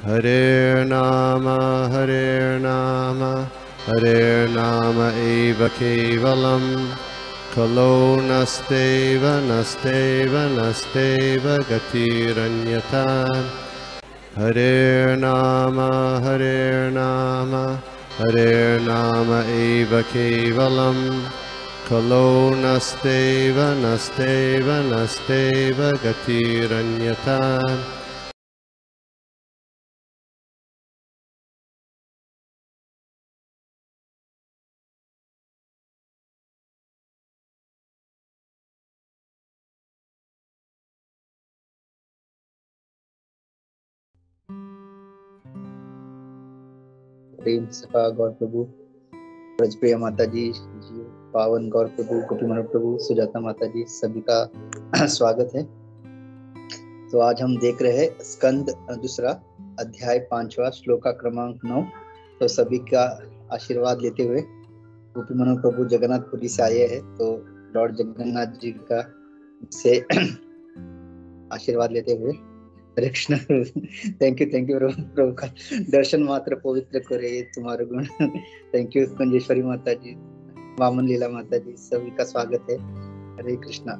Hare Nama Hare Nama eva kevalam Kalo nasteva gatiranyata Hare Nama Hare Nama eva kevalam Kalo nasteva gatiranyata प्रेम सखा गौर प्रभु, ब्रजप्रिया माता जी, पावन गौर प्रभु, गोपी मनोहर प्रभु, सुजाता माता जी, सभी का स्वागत है। तो आज हम देख रहे हैं स्कंद दूसरा अध्याय 5वां श्लोका क्रमांक 9। तो सभी का आशीर्वाद लेते हुए गोपी मनोहर प्रभु जगन्नाथपुरी से आए हैं, तो लॉर्ड जगन्नाथ जी का से आशीर्वाद लेते हुए हरे कृष्ण। थैंक यू प्रभु का दर्शन मात्र पवित्र करे तुम्हारे गुण। थैंक यू कुंजेश्वरी माता जी, वामन लीला माता जी, सभी का स्वागत है। हरे कृष्णा।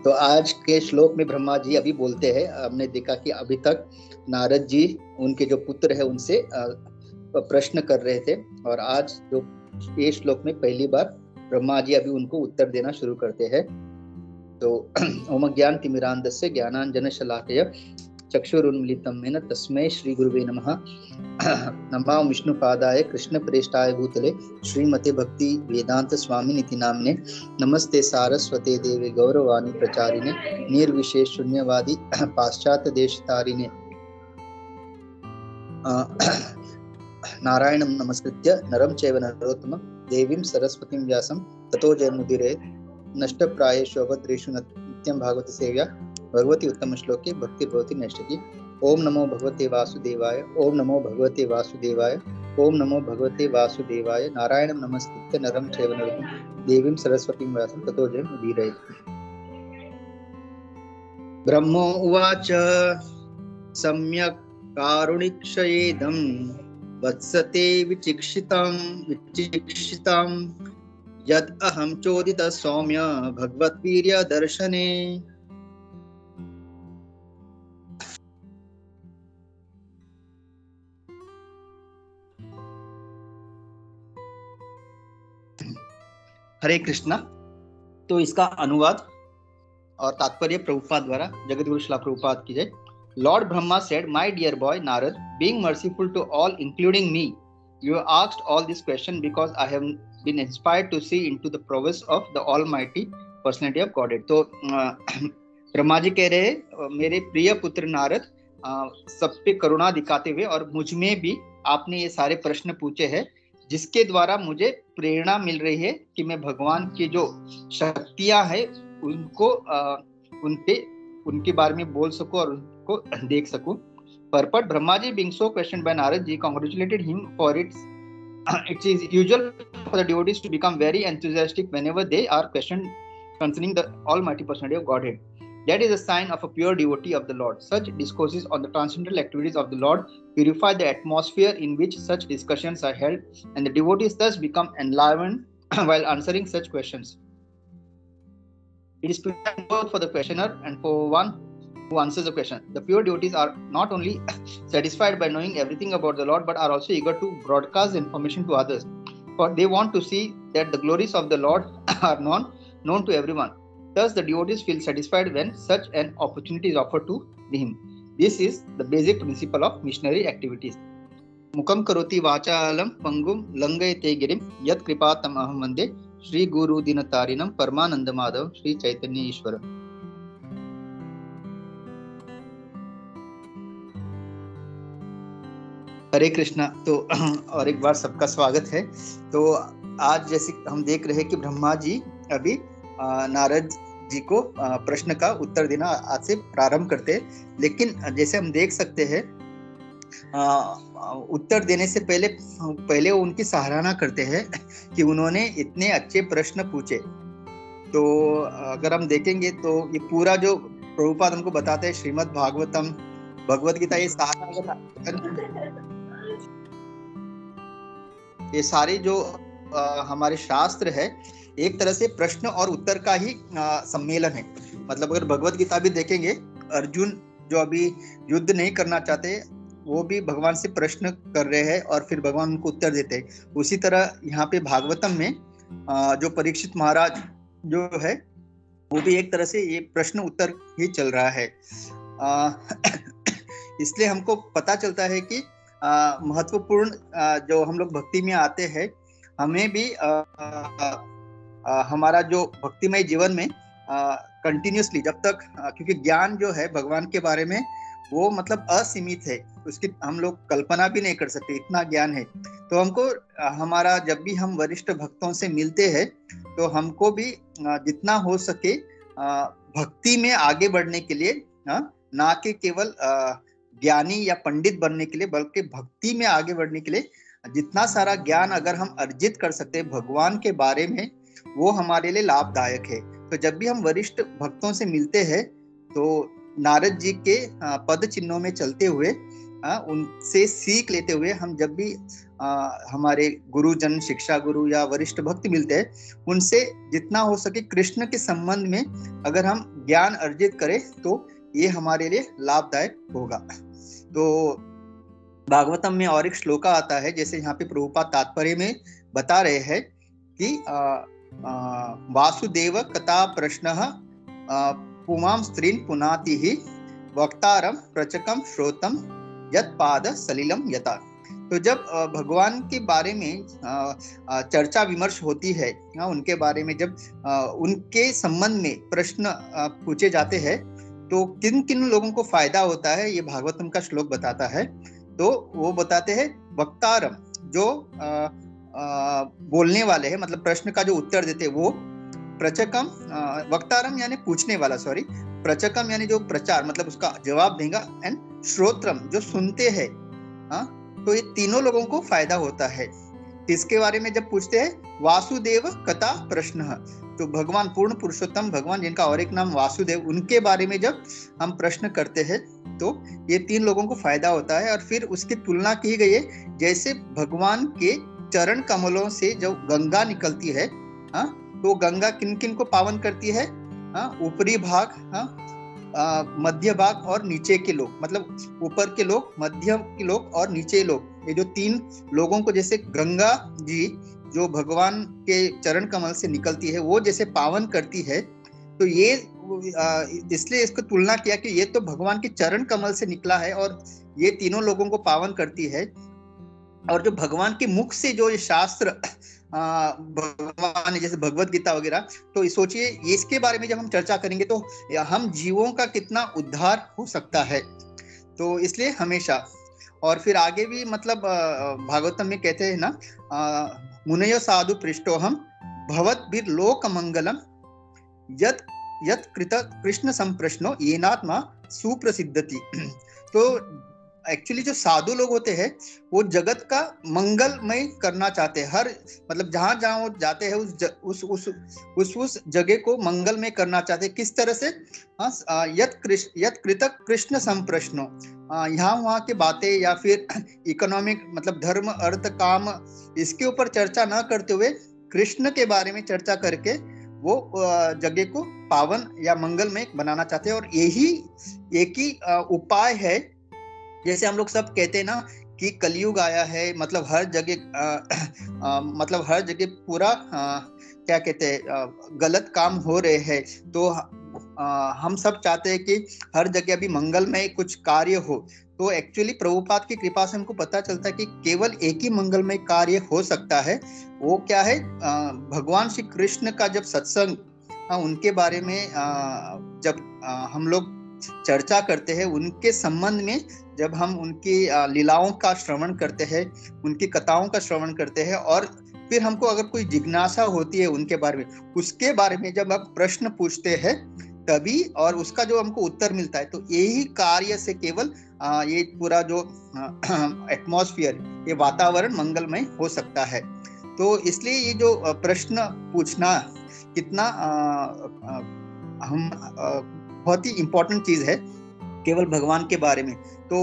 तो आज के श्लोक में ब्रह्मा जी अभी बोलते हैं, हमने देखा कि अभी तक नारद जी उनके जो पुत्र है उनसे प्रश्न कर रहे थे, और आज जो ये श्लोक में पहली बार ब्रह्मा जी अभी उनको उत्तर देना शुरू करते हैं। तो ओम ज्ञान तिमिरांधस्य ज्ञानांजन शलाकया चक्षुरुन्मीलितं येन तस्मै श्री गुरुवे नमः। नमो विष्णुपादाय कृष्ण प्रेष्ठाय भूतले श्रीमते भक्ति वेदांत स्वामिनिति नाम्ने नमस्ते सारस्वते देवे गौरवाणी प्रचारिणे निर्विशेष शून्यवादी पाश्चात्य देशतारिणे नारायणं नमस्कृत्य नरं चैव नरोत्तमं देवीं सरस्वतीं व्यासं ततो जयमुदीरये नष्टप्रायेषु अभद्रेषु नित्यं भागवत सेव्या भगवती उत्तम श्लोके भक्ति भवति नैष्ठिकी। ओम नमो भगवते वासुदेवाय, ओम नमो भगवते वासुदेवाय, ओम नमो भगवते वासुदेवाय। नारायणं नमस्कृत्य नरं चैव नरोत्तमं देवीं सरस्वतीं व्यासं ततो जयमुदीरये। ब्रह्मो उवाच सम्यक् कारुणिक्षयेदं वत्सते विचिक्षितां यद अहम चोदित सौम्य भगवद्वीर्य दर्शने। हरे कृष्णा। तो इसका अनुवाद और तात्पर्य प्रभुपाद द्वारा, जगतगुरु श्रील प्रभुपाद की जय। Lord Brahma said, My dear boy Narad, being merciful to all including me, you asked all this question because I have been inspired to see into the prowess of the Almighty Personality of Godhead। तो ब्रह्मा जी कह रहे हैं, मेरे प्रिय पुत्र नारद, सब पे करुणा दिखाते हुए और मुझ में भी आपने ये सारे प्रश्न पूछे हैं, जिसके द्वारा मुझे प्रेरणा मिल रही है कि मैं भगवान की जो शक्तियां हैं उनको उनके बारे में बोल सकूं और उनको देख सकूं। Purport: Brahma ji, being so questioned by Narad ji, congratulated him for it is usual for the devotees to become very enthusiastic whenever they are questioned concerning the Almighty Personality of Godhead. That is a sign of a pure devotee of the Lord. Such discourses on the transcendental activities of the Lord purify the atmosphere in which such discussions are held, and the devotees thus become enlivened while answering such questions. It is pleasant both for the questioner and for one who answers the question. The pure devotees are not only satisfied by knowing everything about the Lord, but are also eager to broadcast information to others, for they want to see that the glories of the Lord are known to everyone. Thus, the devotees feel satisfied when such an opportunity is offered to him. This is the basic principle of missionary activities. Mukam karoti vachalam pangum langayate girim yat kripatam aham vande Shri Guru Dinatarinam Paramananda Madhav Shri Chaitanya Ishwaram। हरे कृष्णा। तो और एक बार सबका स्वागत है। तो आज जैसे हम देख रहे हैं कि ब्रह्मा जी अभी नारद जी को प्रश्न का उत्तर देना आज से प्रारंभ करते हैं, लेकिन जैसे हम देख सकते हैं उत्तर देने से पहले वो उनकी सराहना करते हैं कि उन्होंने इतने अच्छे प्रश्न पूछे। तो अगर हम देखेंगे तो ये पूरा जो प्रभुपाद हमको बताते हैं श्रीमद् भागवतम, भगवत गीता, ये सारे जो हमारे शास्त्र है एक तरह से प्रश्न और उत्तर का ही सम्मेलन है। मतलब अगर भगवत गीता भी देखेंगे, अर्जुन जो अभी युद्ध नहीं करना चाहते वो भी भगवान से प्रश्न कर रहे हैं और फिर भगवान उनको उत्तर देते हैं। उसी तरह यहाँ पे भागवतम में जो परीक्षित महाराज जो है वो भी एक तरह से ये प्रश्न उत्तर ही चल रहा है। इसलिए हमको पता चलता है कि महत्वपूर्ण जो हम लोग भक्ति में आते हैं, हमें भी हमारा जो भक्तिमय जीवन में कंटिन्यूसली जब तक, क्योंकि ज्ञान जो है भगवान के बारे में वो मतलब असीमित है, उसकी हम लोग कल्पना भी नहीं कर सकते, इतना ज्ञान है। तो हमको हमारा जब भी हम वरिष्ठ भक्तों से मिलते हैं तो हमको भी जितना हो सके भक्ति में आगे बढ़ने के लिए, ना कि केवल ज्ञानी या पंडित बनने के लिए, बल्कि भक्ति में आगे बढ़ने के लिए जितना सारा ज्ञान अगर हम अर्जित कर सकते हैं भगवान के बारे में, वो हमारे लिए लाभदायक है। तो जब भी हम वरिष्ठ भक्तों से मिलते हैं तो नारद जी के पद चिन्हों में चलते हुए, उनसे सीख लेते हुए, हम जब भी हमारे गुरुजन, शिक्षा गुरु या वरिष्ठ भक्त मिलते हैं, उनसे जितना हो सके कृष्ण के संबंध में अगर हम ज्ञान अर्जित करें तो ये हमारे लिए लाभदायक होगा। तो भागवतम में और एक श्लोका आता है, जैसे यहाँ पे प्रभुपाद तात्पर्य में बता रहे हैं कि वासुदेव कथा प्रश्न पुमां स्त्रीन पुनाति ही वक्तारम प्रचकम श्रोतम यत पाद सलिलम यता। तो जब भगवान के बारे में चर्चा विमर्श होती है, उनके बारे में जब उनके संबंध में प्रश्न पूछे जाते हैं तो किन किन लोगों को फायदा होता है, ये भागवतम का श्लोक बताता है। तो वो बताते हैं वक्तारम, जो बोलने वाले हैं, मतलब प्रश्न का जो उत्तर देते हैं वो, प्रचकम, वक्तारम यानी पूछने वाला, सॉरी, प्रचकम यानी जो प्रचार मतलब उसका जवाब देगा, एंड श्रोत्रम जो सुनते हैं। तो ये तीनों लोगों को फायदा होता है। इसके बारे में जब पूछते हैं वासुदेव कथा प्रश्न, तो भगवान पूर्ण पुरुषोत्तम भगवान जिनका और एक नाम वासुदेव, उनके बारे में जब हम प्रश्न करते हैं तो ये तीन लोगों को फायदा होता है। और फिर उसकी तुलना की गई है, जैसे भगवान के चरण कमलों से जो गंगा निकलती है, तो गंगा किन किन को पावन करती है, ऊपरी भाग, मध्य भाग और नीचे के लोग, मतलब ऊपर के लोग, मध्य के लोग और नीचे लोग, ये जो तीन लोगों को जैसे गंगा जी जो भगवान के चरण कमल से निकलती है वो जैसे पावन करती है, तो ये इसलिए इसको तुलना किया कि ये तो भगवान के चरण कमल से निकला है और ये तीनों लोगों को पावन करती है। और जो भगवान के मुख से जो ये शास्त्र भगवान जैसे भगवत गीता वगैरह, तो सोचिए इसके बारे में जब हम चर्चा करेंगे तो हम जीवों का कितना उद्धार हो सकता है। तो इसलिए हमेशा, और फिर आगे भी मतलब भागवतम में कहते हैं ना, मुनयो साधु पृष्ठोहम भवत बिर लोक मंगलम यत यत कृत कृष्ण संप्रश्नो येनात्मा सुप्रसिद्धति। तो एक्चुअली जो साधु लोग होते हैं वो जगत का मंगलमय करना चाहते हैं, हर मतलब जहां जहां वो जाते हैं उस जगह को मंगलमय करना चाहते हैं। किस तरह से, यत कृत कृष्ण संप्रश्नो, यहाँ वहाँ की बातें या फिर इकोनॉमिक मतलब धर्म अर्थ काम इसके ऊपर चर्चा न करते हुए कृष्ण के बारे में चर्चा करके वो जगह को पावन या मंगलमय बनाना चाहते हैं। और यही एक ही उपाय है, जैसे हम लोग सब कहते हैं ना कि कलयुग आया है, मतलब हर जगह पूरा क्या कहते हैं गलत काम हो रहे हैं, तो हम सब चाहते हैं कि हर जगह अभी मंगलमय कुछ कार्य हो। तो एक्चुअली प्रभुपाद की कृपा से हमको पता चलता है कि केवल एक ही मंगलमय कार्य हो सकता है। वो क्या है, भगवान श्री कृष्ण का जब सत्संग, उनके बारे में जब हम लोग चर्चा करते हैं, उनके संबंध में जब हम उनकी लीलाओं का श्रवण करते हैं, उनकी कथाओं का श्रवण करते हैं, और फिर हमको अगर कोई जिज्ञासा होती है उनके बारे में, उसके बारे में जब आप प्रश्न पूछते हैं तभी और उसका जो हमको उत्तर मिलता है, तो यही कार्य से केवल ये पूरा जो एटमॉस्फेयर, ये वातावरण मंगलमय हो सकता है। तो इसलिए ये जो प्रश्न पूछना कितना हम बहुत ही इंपॉर्टेंट चीज है केवल भगवान के बारे में। तो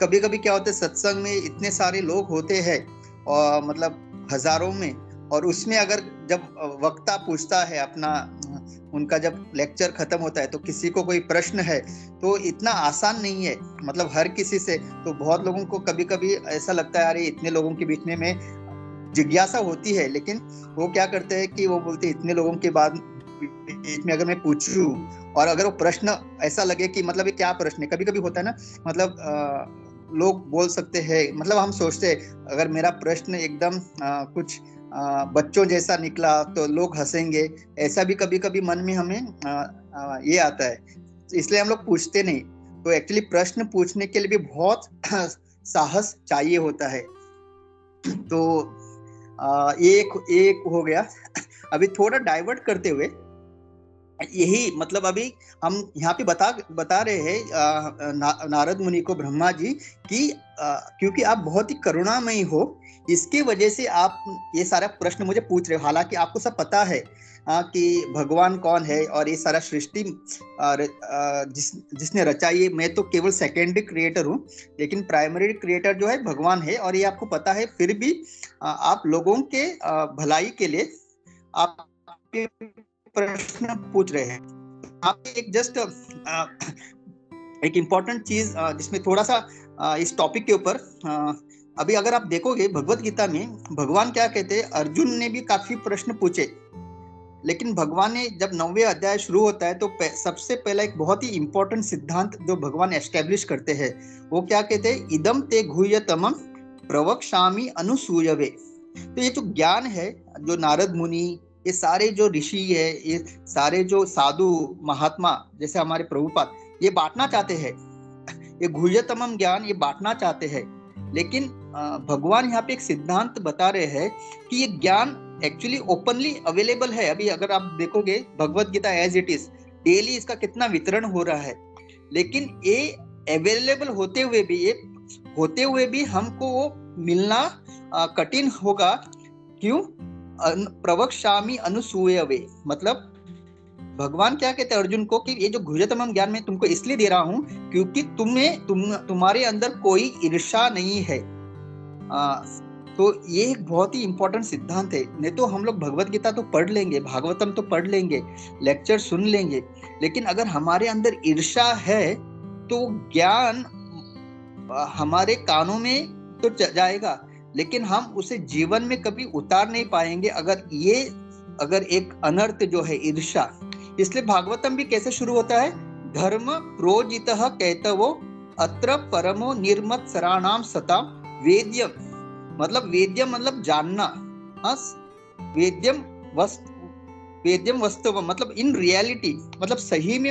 कभी कभी क्या होता है, सत्संग में इतने सारे लोग होते हैं और मतलब हजारों में, और उसमें अगर जब वक्ता पूछता है अपना, उनका जब लेक्चर खत्म होता है तो किसी को कोई प्रश्न है, तो इतना आसान नहीं है मतलब हर किसी से। तो बहुत लोगों को कभी कभी ऐसा लगता है अरे इतने लोगों के बीच में जिज्ञासा होती है, लेकिन वो क्या करते हैं कि वो बोलते हैं इतने लोगों के बाद बीच में अगर मैं पूछूं और अगर वो प्रश्न ऐसा लगे कि मतलब ये क्या प्रश्न है, कभी कभी होता है ना, मतलब लोग बोल सकते हैं, मतलब हम सोचते हैं अगर मेरा प्रश्न एकदम कुछ बच्चों जैसा निकला तो लोग हंसेंगे, ऐसा भी कभी कभी मन में हमें ये आता है, इसलिए हम लोग पूछते नहीं। तो एक्चुअली प्रश्न पूछने के लिए भी बहुत साहस चाहिए होता है। तो एक हो गया। अभी थोड़ा डाइवर्ट करते हुए यही मतलब अभी हम यहाँ पे बता रहे हैं नारद मुनि को ब्रह्मा जी की, क्योंकि आप बहुत ही करुणामयी हो, इसकी वजह से आप ये सारा प्रश्न मुझे पूछ रहे हो। हालांकि आपको सब पता है कि भगवान कौन है और ये सारा सृष्टि जिसने रचाई है, मैं तो केवल सेकेंडरी क्रिएटर हूँ, लेकिन प्राइमरी क्रिएटर जो है भगवान है, और ये आपको पता है। फिर भी आप लोगों के भलाई के लिए आप प्रश्न पूछ रहे हैं। आप एक जस्ट एक इम्पॉर्टेंट चीज जिसमें थोड़ा सा इस टॉपिक के ऊपर अभी अगर आप देखोगे भगवत गीता में भगवान क्या कहते हैं, अर्जुन ने भी काफी प्रश्न पूछे, लेकिन भगवान ने जब 9वें अध्याय शुरू होता है तो सबसे पहला एक बहुत ही इंपॉर्टेंट सिद्धांत जो भगवान एस्टेब्लिश करते हैं, वो क्या कहते हैं, इदम ते गुह्यतमं प्रवक्ष्यामि अनुसूयवे। तो ये जो ज्ञान है, जो नारद मुनि, ये सारे जो ऋषि है, ये सारे जो साधु महात्मा जैसे हमारे प्रभुपाद, ये बांटना चाहते हैं, ये गुह्यतमम ज्ञान ये बांटना चाहते हैं। लेकिन भगवान यहाँ पे एक सिद्धांत बता रहे हैं कि ये ज्ञान एक्चुअली ओपनली अवेलेबल है। अभी अगर आप देखोगे Bhagavad Gita as it is, daily इसका कितना वितरण हो रहा है, लेकिन ये अवेलेबल होते हुए भी हमको वो मिलना कठिन होगा। क्यों? प्रवक्ष्यामि अनुसूयवे, मतलब भगवान क्या कहते हैं अर्जुन को कि ये जो गुह्यतमम ज्ञान मैं तुमको इसलिए दे रहा हूं क्योंकि तुम्हारे अंदर कोई ईर्ष्या नहीं है। तो ये एक बहुत ही इंपॉर्टेंट सिद्धांत है। नहीं तो हम लोग भगवत गीता तो पढ़ लेंगे, भागवतम तो पढ़ लेंगे, लेक्चर सुन लेंगे, लेकिन अगर हमारे अंदर ईर्ष्या है तो ज्ञान हमारे कानों में तो जाएगा, लेकिन हम उसे जीवन में कभी उतार नहीं पाएंगे अगर एक अनर्थ जो है ईर्ष्या। इसलिए भागवतम भी कैसे शुरू होता है, धर्म प्रोजितः कहतवो अत्र परमो निर्मत सराणाम सताम वेद्यम, मतलब जानना, वेद्यम वस्तव, मतलब इन रियलिटी, मतलब सही में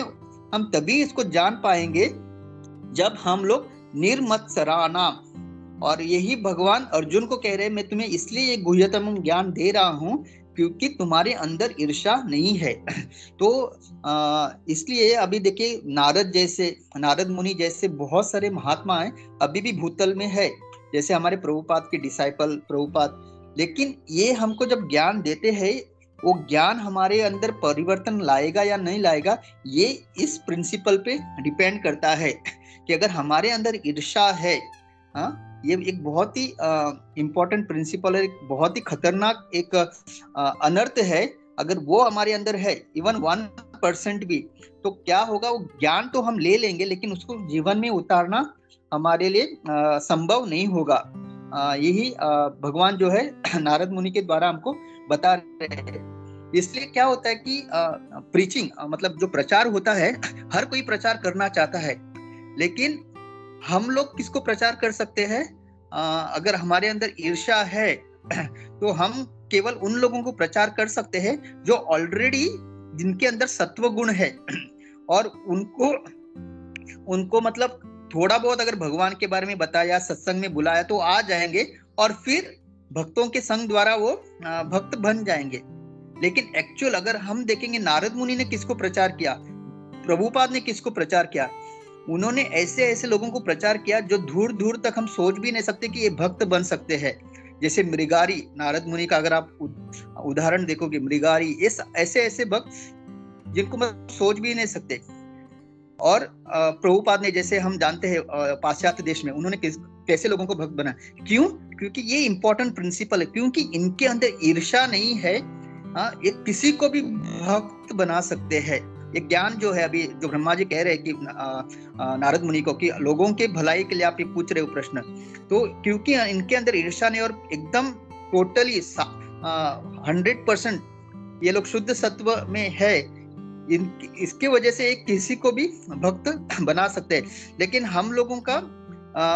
हम तभी इसको जान पाएंगे जब हम लोग निर्मत सराणाम। और यही भगवान अर्जुन को कह रहे हैं, मैं तुम्हें इसलिए ये गुह्यतम ज्ञान दे रहा हूं क्योंकि तुम्हारे अंदर ईर्ष्या नहीं है। तो इसलिए अभी देखिए नारद मुनि जैसे बहुत सारे महात्मा हैं अभी भी भूतल में है, जैसे हमारे प्रभुपाद के डिसाइपल प्रभुपाद। लेकिन ये हमको जब ज्ञान देते हैं, वो ज्ञान हमारे अंदर परिवर्तन लाएगा या नहीं लाएगा, ये इस प्रिंसिपल पे डिपेंड करता है कि अगर हमारे अंदर ईर्ष्या है, ये एक बहुत ही इम्पोर्टेंट प्रिंसिपल है, एक बहुत ही खतरनाक एक अनर्थ है। अगर वो हमारे अंदर है इवन 1% भी, तो क्या होगा, वो ज्ञान तो हम ले लेंगे लेकिन उसको जीवन में उतारना हमारे लिए संभव नहीं होगा। यही भगवान जो है नारद मुनि के द्वारा हमको बता रहे हैं। इसलिए क्या होता है कि प्रीचिंग मतलब जो प्रचार होता है, हर कोई प्रचार करना चाहता है, लेकिन हम लोग किसको प्रचार कर सकते हैं? अगर हमारे अंदर ईर्ष्या है तो हम केवल उन लोगों को प्रचार कर सकते हैं जो ऑलरेडी, जिनके अंदर सत्व गुण है, और उनको मतलब थोड़ा बहुत अगर भगवान के बारे में बताया, सत्संग में बुलाया तो आ जाएंगे, और फिर भक्तों के संग द्वारा वो भक्त बन जाएंगे। लेकिन एक्चुअल अगर हम देखेंगे, नारद मुनि ने किसको प्रचार किया, प्रभुपाद ने किसको प्रचार किया? उन्होंने ऐसे लोगों को प्रचार किया जो दूर दूर तक हम सोच भी नहीं सकते कि ये भक्त बन सकते हैं। जैसे मृगारी, नारद मुनि का अगर आप उदाहरण देखोगे, मृगारी, ऐसे भक्त जिनको मैं सोच भी नहीं सकते। और प्रभुपाद ने, जैसे हम जानते हैं पाश्चात्य देश में उन्होंने कैसे लोगों को भक्त बनाया, क्यों? क्योंकि ये इंपॉर्टेंट प्रिंसिपल है, क्योंकि इनके अंदर ईर्ष्या नहीं है। ये किसी को भी भक्त बना सकते हैं। ये ज्ञान जो है, अभी जो ब्रह्मा जी कह रहे हैं कि नारद मुनि को कि लोगों के भलाई के लिए आप ये पूछ रहे हो प्रश्न, तो क्योंकि इनके अंदर ईर्ष्या नहीं और एकदम टोटली 100% ये लोग शुद्ध सत्व में है, इसके वजह से किसी को भी भक्त बना सकते हैं। लेकिन हम लोगों का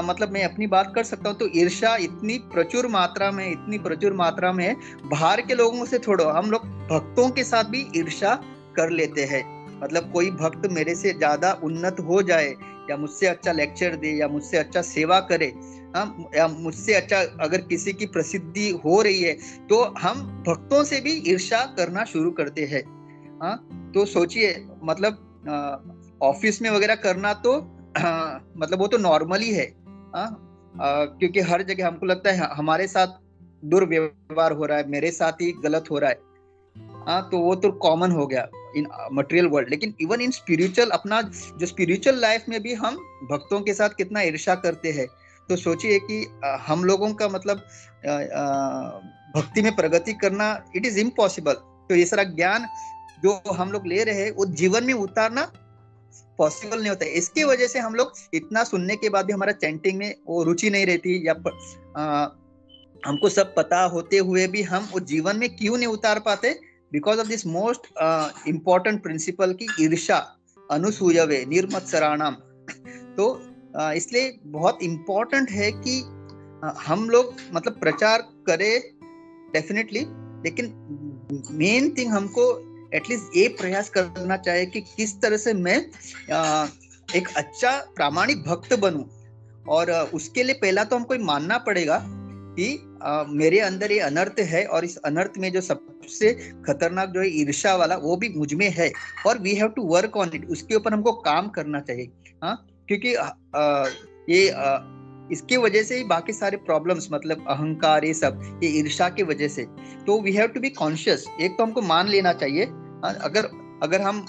मतलब मैं अपनी बात कर सकता हूँ, तो ईर्ष्या इतनी प्रचुर मात्रा में है, बाहर के लोगों से छोड़ो, हम लोग भक्तों के साथ भी ईर्ष्या कर लेते हैं। मतलब कोई भक्त मेरे से ज्यादा उन्नत हो जाए, या मुझसे अच्छा लेक्चर दे, या मुझसे अच्छा सेवा करे, या मुझसे अच्छा अगर किसी की प्रसिद्धि हो रही है, तो हम भक्तों से भी ईर्ष्या करना शुरू करते हैं। तो सोचिए, मतलब ऑफिस में वगैरह करना तो मतलब वो तो नॉर्मली है, क्योंकि हर जगह हमको लगता है हमारे साथ दुर्व्यवहार हो रहा है, मेरे साथ ही गलत हो रहा है, तो वो तो कॉमन हो गया इन मटेरियल वर्ल्ड। लेकिन इवन इन स्पिरिचुअल, अपना जो स्पिरिचुअल लाइफ में भी हम भक्तों के साथ कितना ईर्ष्या करते हैं। तो सोचिए कि हम लोगों का मतलब भक्ति में प्रगति करना इट इज इम्पॉसिबल। तो ये सारा ज्ञान जो हम लोग ले रहे हैं वो जीवन में उतारना पॉसिबल नहीं होता है। इसकी वजह से हम लोग इतना सुनने के बाद भी हमारा चैंटिंग में वो रुचि नहीं रहती, या हमको सब पता होते हुए भी हम वो जीवन में क्यों नहीं उतार पाते, because of this most important principle की ईर्ष्या अनुसूयवे निर्मत्सराणाम। तो इसलिए बहुत इम्पोर्टेंट है कि हम लोग मतलब प्रचार करें डेफिनेटली, लेकिन मेन थिंग हमको एटलीस्ट ये प्रयास करना चाहिए कि किस तरह से मैं एक अच्छा प्रामाणिक भक्त बनूं। और उसके लिए पहला तो हमको मानना पड़ेगा कि मेरे अंदर ये अनर्थ है, और इस अनर्थ में जो सबसे खतरनाक जो है ईर्ष्या वाला, वो भी मुझ में है, और we have to work on it. उसके ऊपर हमको काम करना चाहिए। क्योंकि ये इसके वजह से ही बाकी सारे प्रॉब्लम्स, मतलब अहंकार, ये सब ये ईर्ष्या की वजह से। तो we have to be conscious. एक तो हमको मान लेना चाहिए, अगर हम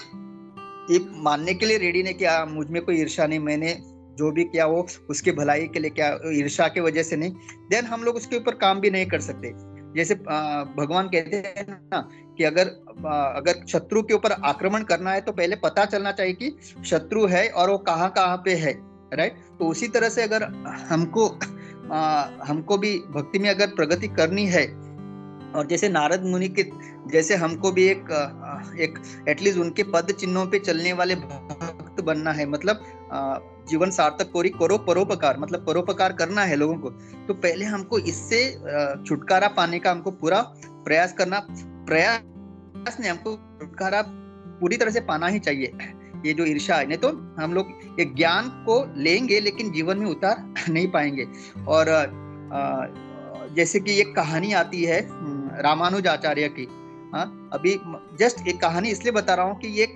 ये मानने के लिए रेडी ने कि मुझ में कोई ईर्ष्या नहीं, मैंने जो भी किया वो उसके भलाई के लिए किया, ईर्ष्या की वजह से नहीं, देन हम लोग उसके ऊपर काम भी नहीं कर सकते। जैसे भगवान कहते हैं ना कि अगर शत्रु के ऊपर आक्रमण करना है तो पहले पता चलना चाहिए कि शत्रु है और वो कहाँ कहाँ पे है, राइट। तो उसी तरह से अगर हमको भी भक्ति में अगर प्रगति करनी है, और जैसे नारद मुनि के जैसे हमको भी एक एटलीस्ट उनके पद चिन्हों पे चलने वाले भक्त बनना है, मतलब जीवन सार्थक कोरी करो परोपकार, मतलब परोपकार करना है लोगों को, तो पहले हमको इससे छुटकारा पाने का हमको पूरा प्रयास करना, प्रयास ने हमको छुटकारा पूरी तरह से पाना ही चाहिए, ये जो ईर्ष्या है। नहीं तो हम लोग ये ज्ञान को लेंगे लेकिन जीवन में उतार नहीं पाएंगे। और जैसे कि एक कहानी आती है रामानुजाचार्य की, अभी जस्ट एक कहानी इसलिए बता रहा हूँ कि एक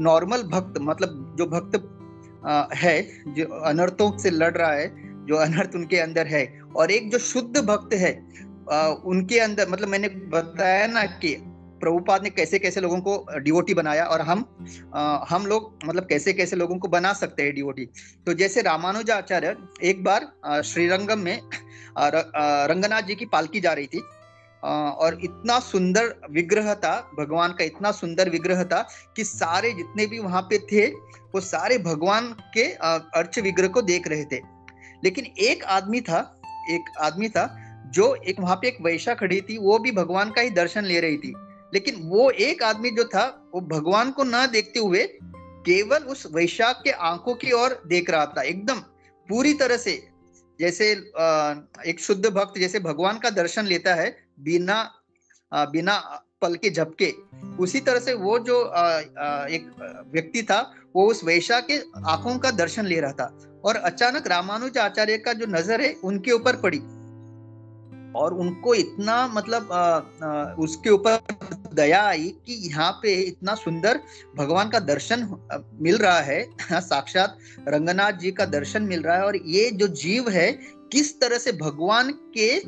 नॉर्मल भक्त, मतलब जो भक्त है जो अनर्थों से लड़ रहा है, जो अनर्थ उनके अंदर है, और एक जो शुद्ध भक्त है उनके अंदर, मतलब मैंने बताया ना कि प्रभुपाद ने कैसे कैसे लोगों को डिवोटी बनाया, और हम लोग मतलब कैसे कैसे लोगों को बना सकते हैं डिवोटी। तो जैसे रामानुजाचार्य एक बार श्रीरंगम में रंगनाथ जी की पालकी जा रही थी, और इतना सुंदर विग्रह था भगवान का, इतना सुंदर विग्रह था कि सारे जितने भी वहां पे थे वो सारे भगवान के अर्च विग्रह को देख रहे थे। लेकिन एक आदमी था जो एक वहां पे एक वैश्या खड़ी थी, वो भी भगवान का ही दर्शन ले रही थी। लेकिन वो एक आदमी जो था वो भगवान को ना देखते हुए केवल उस वैश्या के आंखों की ओर देख रहा था, एकदम पूरी तरह से। जैसे एक शुद्ध भक्त जैसे भगवान का दर्शन लेता है बिना पल के झपके, उसी तरह से वो जो एक व्यक्ति था वो उस वैश्या के आंखों का दर्शन ले रहा था। और अचानक रामानुज आचार्य का जो नजर है उनके ऊपर पड़ी, और उनको इतना मतलब उसके ऊपर दया आई कि यहाँ पे इतना सुंदर भगवान का दर्शन मिल रहा है, साक्षात रंगनाथ जी का दर्शन मिल रहा है, और ये जो जीव है किस तरह से भगवान के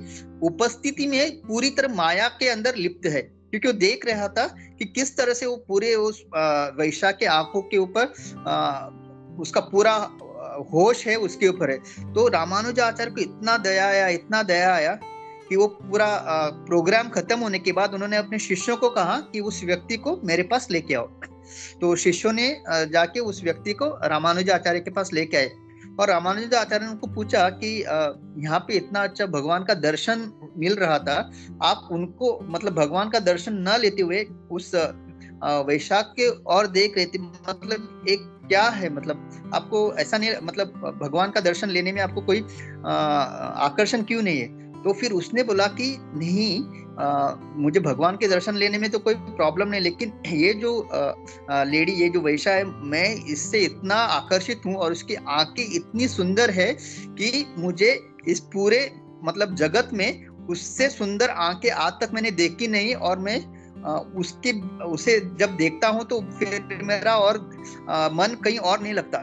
उपस्थिति में पूरी तरह माया के अंदर लिप्त है। क्योंकि वो देख रहा था कि किस तरह से वो पूरे उस वैश्या के आंखों के ऊपर उसका पूरा होश है उसके ऊपर है। तो रामानुजाचार्य को इतना दया आया कि वो पूरा प्रोग्राम खत्म होने के बाद उन्होंने अपने शिष्यों को कहा कि उस व्यक्ति को मेरे पास लेके आओ। तो शिष्यों ने जाके उस व्यक्ति को रामानुजाचार्य के पास लेके आए और रामानुजाचार्य ने उनको पूछा कि यहाँ पे इतना अच्छा भगवान का दर्शन मिल रहा था, आप उनको मतलब भगवान का दर्शन न लेते हुए उस वैशाख के और देख रहे थे, मतलब एक क्या है, मतलब आपको ऐसा नहीं, मतलब भगवान का दर्शन लेने में आपको कोई आकर्षण क्यों नहीं है? तो फिर उसने बोला कि नहीं, मुझे भगवान के दर्शन लेने में तो कोई प्रॉब्लम नहीं, लेकिन ये जो लेडी, ये जो वैश्या है, मैं इससे इतना आकर्षित हूँ और उसकी आंखें इतनी सुंदर है कि मुझे इस पूरे मतलब जगत में उससे सुंदर आंखें आज तक मैंने देखी नहीं, और मैं उसे जब देखता हूँ तो फिर मेरा और मन कहीं और नहीं लगता।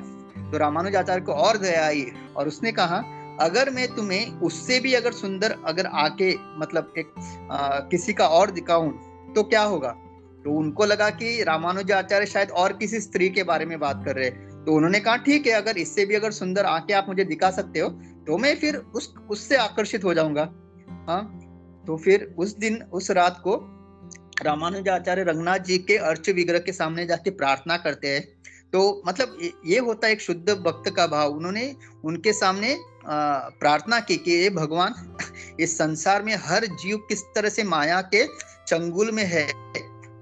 तो रामानुजाचार्य को और दया आई और उसने कहा, अगर मैं तुम्हें उससे भी अगर सुंदर अगर आके मतलब एक किसी का और दिखाऊं तो क्या होगा? तो उनको लगा कि रामानुजाचार्य शायद और किसी स्त्री के बारे में बात कर रहे हैं। तो उन्होंने कहा ठीक है, अगर इससे भी अगर सुंदर आके आप मुझे दिखा सकते हो तो मैं फिर उससे आकर्षित हो जाऊंगा। हाँ, तो फिर उस दिन उस रात को रामानुजाचार्य रंगनाथ जी के अर्च विग्रह के सामने जाके प्रार्थना करते हैं। तो मतलब ये होता है एक शुद्ध भक्त का भाव। उन्होंने उनके सामने प्रार्थना की कि ये भगवान, इस संसार में हर जीव किस तरह से माया के चंगुल में है,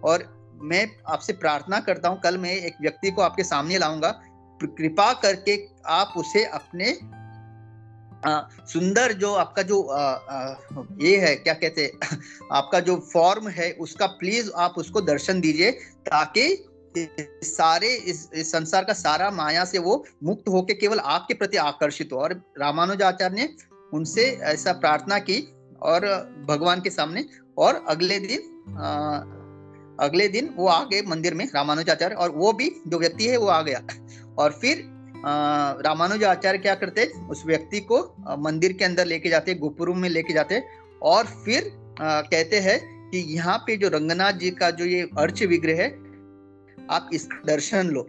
और मैं आपसे प्रार्थना करता हूँ कल मैं एक व्यक्ति को आपके सामने लाऊंगा, कृपा करके आप उसे अपने सुंदर जो आपका जो ये है क्या कहते हैं आपका जो फॉर्म है उसका प्लीज आप उसको दर्शन दीजिए, ताकि सारे इस संसार का सारा माया से वो मुक्त होके केवल आपके प्रति आकर्षित हो। और रामानुजाचार्य ने उनसे ऐसा प्रार्थना की और भगवान के सामने, और अगले दिन वो आ गए मंदिर में रामानुजाचार्य, और वो भी जो व्यक्ति है वो आ गया। और फिर रामानुजाचार्य क्या करते, उस व्यक्ति को मंदिर के अंदर लेके जाते, गोपुरम में लेके जाते, और फिर कहते हैं कि यहाँ पे जो रंगनाथ जी का जो ये अर्च विग्रह है, आप इसका दर्शन लो।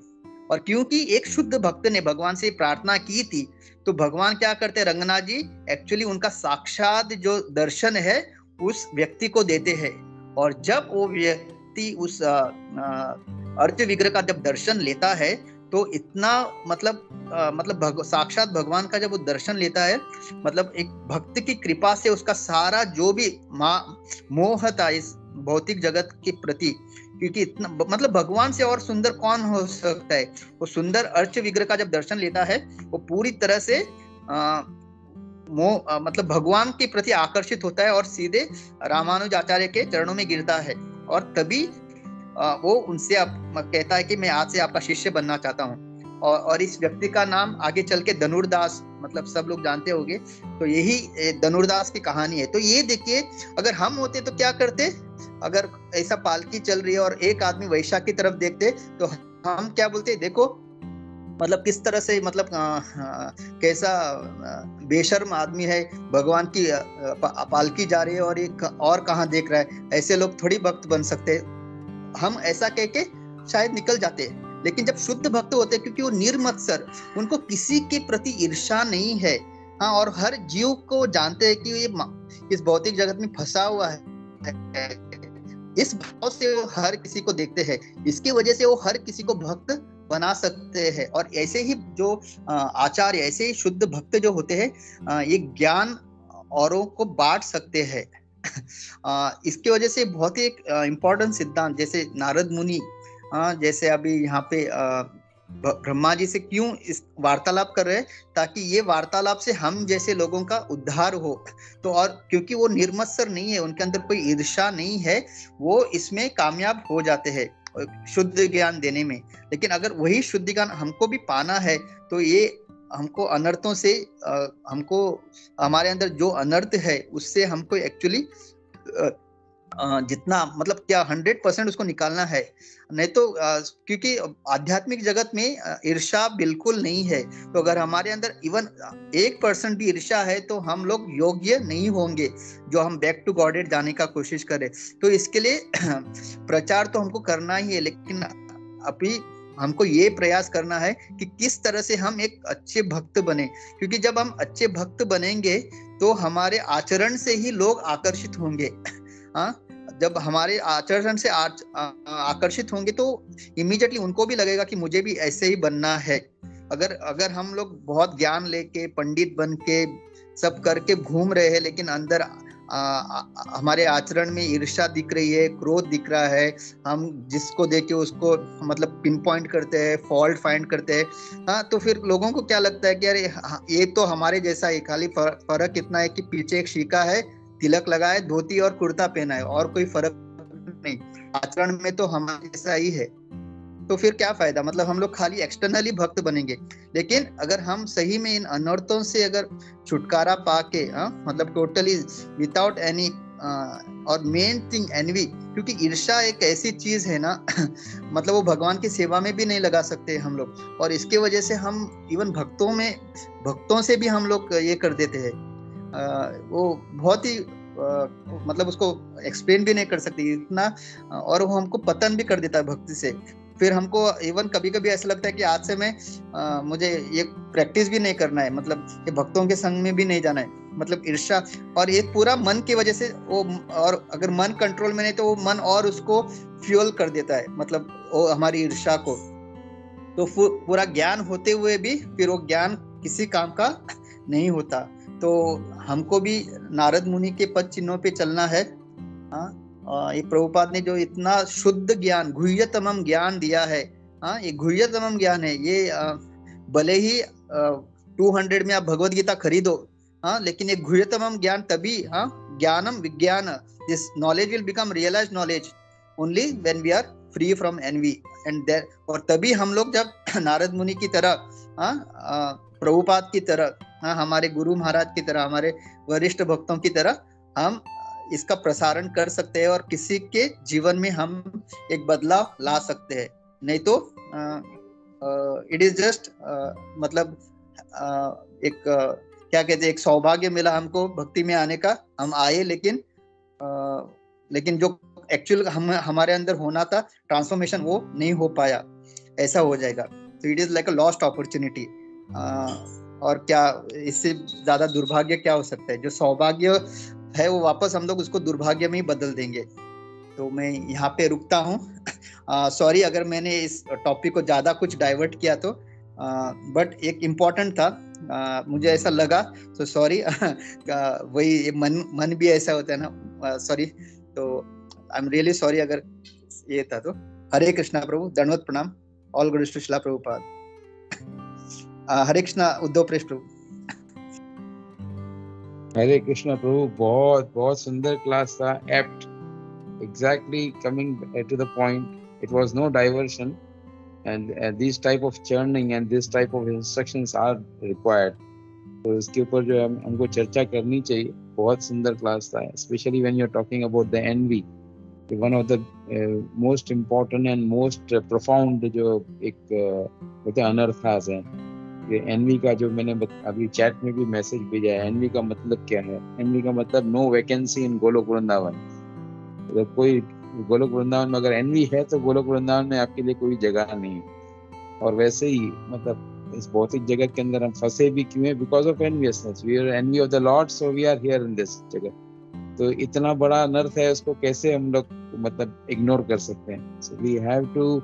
और क्योंकि एक शुद्ध भक्त ने भगवान से प्रार्थना की थी, तो भगवान क्या करते, रंगनाथ जी एक्चुअली उनका साक्षात जो दर्शन है उस व्यक्ति को देते हैं। और जब वो व्यक्ति उस अर्च विग्रह का जब दर्शन लेता है तो इतना मतलब साक्षात भगवान का जब वो दर्शन लेता है, मतलब एक भक्त की कृपा से उसका सारा जो भी मोह था इस भौतिक जगत के प्रति, क्योंकि इतना मतलब भगवान से और सुंदर कौन हो सकता है, वो सुंदर अर्च विग्रह का जब दर्शन लेता है वो पूरी तरह से मतलब भगवान के प्रति आकर्षित होता है और सीधे रामानुजाचार्य के चरणों में गिरता है। और तभी वो उनसे कहता है कि मैं आज से आपका शिष्य बनना चाहता हूँ। और इस व्यक्ति का नाम आगे चल के धनुर्दास, मतलब सब लोग जानते होंगे। तो यही धनुर्दास की कहानी है। तो ये देखिए, अगर हम होते तो क्या करते, अगर ऐसा पालकी चल रही है और एक आदमी वैश्या की तरफ देखते तो हम क्या बोलते, देखो मतलब किस तरह से मतलब कैसा बेशर्म आदमी है, भगवान की पालकी जा रही है और एक और कहाँ देख रहा है, ऐसे लोग थोड़ी भक्त बन सकते। हम ऐसा कह के शायद निकल जाते हैं। लेकिन जब शुद्ध भक्त होते हैं, क्योंकि वो निर्मत्सर, उनको किसी के प्रति ईर्ष्या नहीं है, हाँ, और हर जीव को जानते हैं कि ये इस भौतिक जगत में फंसा हुआ है, इस भाव से वो हर किसी को देखते हैं। इसकी वजह से वो हर किसी को भक्त बना सकते हैं। और ऐसे ही जो आचार्य, ऐसे ही शुद्ध भक्त जो होते हैं, ये ज्ञान औरों को बांट सकते हैं। इसकी वजह से बहुत ही एक इम्पोर्टेंट सिद्धांत, जैसे नारद मुनि जैसे अभी यहाँ पे ब्रह्मा जी से क्यों इस वार्तालाप कर रहे हैं, ताकि ये वार्तालाप से हम जैसे लोगों का उद्धार हो। तो और क्योंकि वो निर्मत्सर नहीं है, उनके अंदर कोई ईर्ष्या नहीं है, वो इसमें कामयाब हो जाते हैं शुद्ध ज्ञान देने में। लेकिन अगर वही शुद्ध ज्ञान हमको भी पाना है तो ये हमको अनर्थों से, हमको हमारे अंदर जो अनर्थ है उससे हमको एक्चुअली जितना मतलब क्या 100% उसको निकालना है, नहीं तो क्योंकि आध्यात्मिक जगत में ईर्ष्या बिल्कुल नहीं है। तो अगर हमारे अंदर इवन 1% भी ईर्ष्या है तो हम लोग योग्य नहीं होंगे जो हम बैक टू गॉडेड जाने का कोशिश करें। तो इसके लिए प्रचार तो हमको करना ही है, लेकिन अभी हमको ये प्रयास करना है कि किस तरह से हम एक अच्छे भक्त बने, क्योंकि जब हम अच्छे भक्त बनेंगे तो हमारे आचरण से ही लोग आकर्षित होंगे। हाँ, जब हमारे आचरण से आकर्षित होंगे तो इमीडिएटली उनको भी लगेगा कि मुझे भी ऐसे ही बनना है। अगर हम लोग बहुत ज्ञान लेके पंडित बन के सब करके घूम रहे हैं, लेकिन अंदर हमारे आचरण में ईर्ष्या दिख रही है, क्रोध दिख रहा है, हम जिसको देख के उसको मतलब पिन पॉइंट करते हैं, फॉल्ट फाइंड करते हैं, हाँ, तो फिर लोगों को क्या लगता है कि अरे ये तो हमारे जैसा है, खाली फर्क इतना है कि पीछे एक शीका है, तिलक लगा है, धोती और कुर्ता पहना है, और कोई फर्क नहीं, आचरण में तो हमारे जैसा ही है। तो फिर क्या फायदा, मतलब हम लोग खाली एक्सटर्नली भक्त बनेंगे। लेकिन अगर हम सही में इन अनर्थों से अगर छुटकारा पाके, मतलब टोटली विदाउट एनी, और मेन थिंग एनवी, क्योंकि ईर्ष्या एक ऐसी चीज है ना मतलब वो भगवान की सेवा में भी नहीं लगा सकते हम लोग, और इसके वजह से हम इवन भक्तों से भी हम लोग ये कर देते हैं। वो बहुत ही मतलब उसको एक्सप्लेन भी नहीं कर सकते इतना, और वो हमको पतन भी कर देता है भक्ति से। फिर हमको इवन कभी कभी ऐसा लगता है कि आज से मुझे ये प्रैक्टिस भी नहीं करना है, मतलब ये भक्तों के संग में भी नहीं जाना है, मतलब ईर्ष्या, और ये पूरा मन की वजह से वो, और अगर मन कंट्रोल में नहीं तो वो मन और उसको फ्यूल कर देता है, मतलब वो हमारी ईर्ष्या को। तो पूरा ज्ञान होते हुए भी फिर वो ज्ञान किसी काम का नहीं होता। तो हमको भी नारद मुनि के पद चिन्हों पे चलना है। ये प्रभुपाद ने जो इतना शुद्ध ज्ञान, गुह्यतमम ज्ञान दिया है, ये गुह्यतमम ज्ञान है। ये भले ही 200 में आप भगवत गीता खरीदो, लेकिन ये गुह्यतमम ज्ञान तभी, ज्ञानम विज्ञान, this knowledge will become realised knowledge only when we are free from envy and there. और तभी हम लोग जब नारद मुनि की तरह, प्रभुपाद की तरह, हमारे गुरु महाराज की तरह, हमारे वरिष्ठ भक्तों की तरह हम इसका प्रसारण कर सकते हैं, और किसी के जीवन में हम एक बदलाव ला सकते हैं। नहीं तो इट इज जस्ट मतलब एक क्या कहते हैं, एक सौभाग्य मिला हमको भक्ति में आने का, हम आए, लेकिन जो एक्चुअल हमारे अंदर होना था ट्रांसफॉर्मेशन, वो नहीं हो पाया, ऐसा हो जाएगा। तो it is like a lost opportunity. और क्या इससे ज्यादा दुर्भाग्य क्या हो सकता है? जो सौभाग्य है वो वापस हम लोग उसको दुर्भाग्य में ही बदल देंगे। तो मैं यहाँ पे रुकता हूँ। सॉरी अगर मैंने इस टॉपिक को ज्यादा कुछ डाइवर्ट किया तो, बट एक इम्पोर्टेंट था, मुझे ऐसा लगा, तो सॉरी। वही मन भी ऐसा होता है ना, सॉरी। तो आई एम रियली सॉरी अगर ये था तो। हरे कृष्णा प्रभु, दंडवत प्रणाम, ऑल गुड टू शिला प्रभुपाद। हरे कृष्णा उद्धव प्रेष प्रभु। हरे कृष्णा प्रभु, बहुत बहुत सुंदर क्लास था, apt, exactly coming to the point. It was no diversion, and these type of churning and this type of instructions are required. तो इसके ऊपर जो है हमको चर्चा करनी चाहिए। बहुत सुंदर क्लास था, especially when you're talking about the envy, one of the most important and most profound जो एक होते अनर्थास है। ये एनवी का जो मैंने अभी चैट में भी मैसेज भेजा है, एनवी का मतलब क्या है? एनवी का मतलब no vacancy in Golok Vrindavan. तो कोई गोलोक वृंदावन में अगर एनवी है तो गोलोक वृंदावन में आपके लिए कोई जगह नहीं। और वैसे ही मतलब इस भौतिक जगत के अंदर हम फंसे भी क्यों है? Because of enviousness. We are envy of the lord, so we are here in this जगत। तो इतना बड़ा अनर्थ है, उसको कैसे हम लोग मतलब इग्नोर कर सकते हैं? So we have to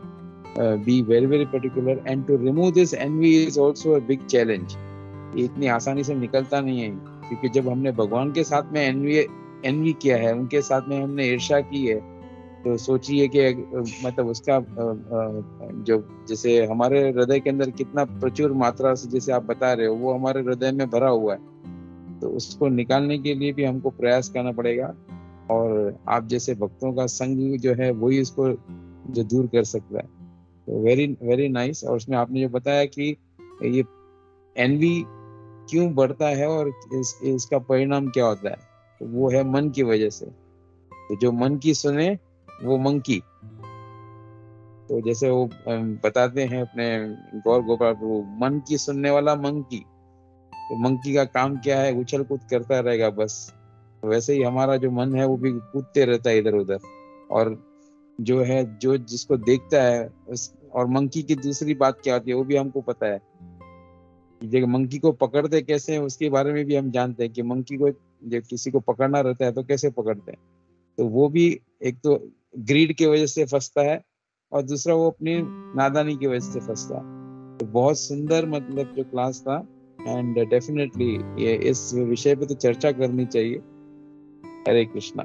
be very very particular, and to remove this envy is also a big challenge. ये इतनी आसानी से निकलता नहीं है, क्योंकि जब हमने भगवान के साथ में एनवी किया है, उनके साथ में हमने ईर्ष्या की है, तो सोचिए कि मतलब उसका जो जैसे हमारे हृदय के अंदर कितना प्रचुर मात्रा से, जैसे आप बता रहे हो, वो हमारे हृदय में भरा हुआ है। तो उसको निकालने के लिए भी हमको प्रयास करना पड़ेगा, और आप जैसे भक्तों का संग जो है वही इसको जो दूर कर सकता है। तो वेरी वेरी नाइस। और उसमें आपने जो बताया कि ये एनवी क्यों बढ़ता है और इसका परिणाम क्या होता है, तो वो है मन की वजह से। तो जो मन की सुने वो मंकी। तो जैसे वो बताते हैं अपने गौर गोपाल प्रभु, मन की सुनने वाला मंकी। तो मंकी का काम क्या है? उछल कूद करता रहेगा बस। वैसे ही हमारा जो मन है वो भी कूदते रहता है इधर उधर। और जो है, जो जिसको देखता है और मंकी की दूसरी बात क्या होती है वो भी हमको पता है। जब मंकी को पकड़ते कैसे हैं उसके बारे में भी हम जानते हैं कि मंकी को जब किसी को पकड़ना रहता है तो कैसे पकड़ते हैं। तो वो भी एक तो ग्रीड की वजह से फंसता है और दूसरा वो अपनी नादानी की वजह से फंसता है। तो बहुत सुंदर मतलब जो क्लास था, एंड डेफिनेटली ये इस विषय पे तो चर्चा करनी चाहिए। Hare Krishna.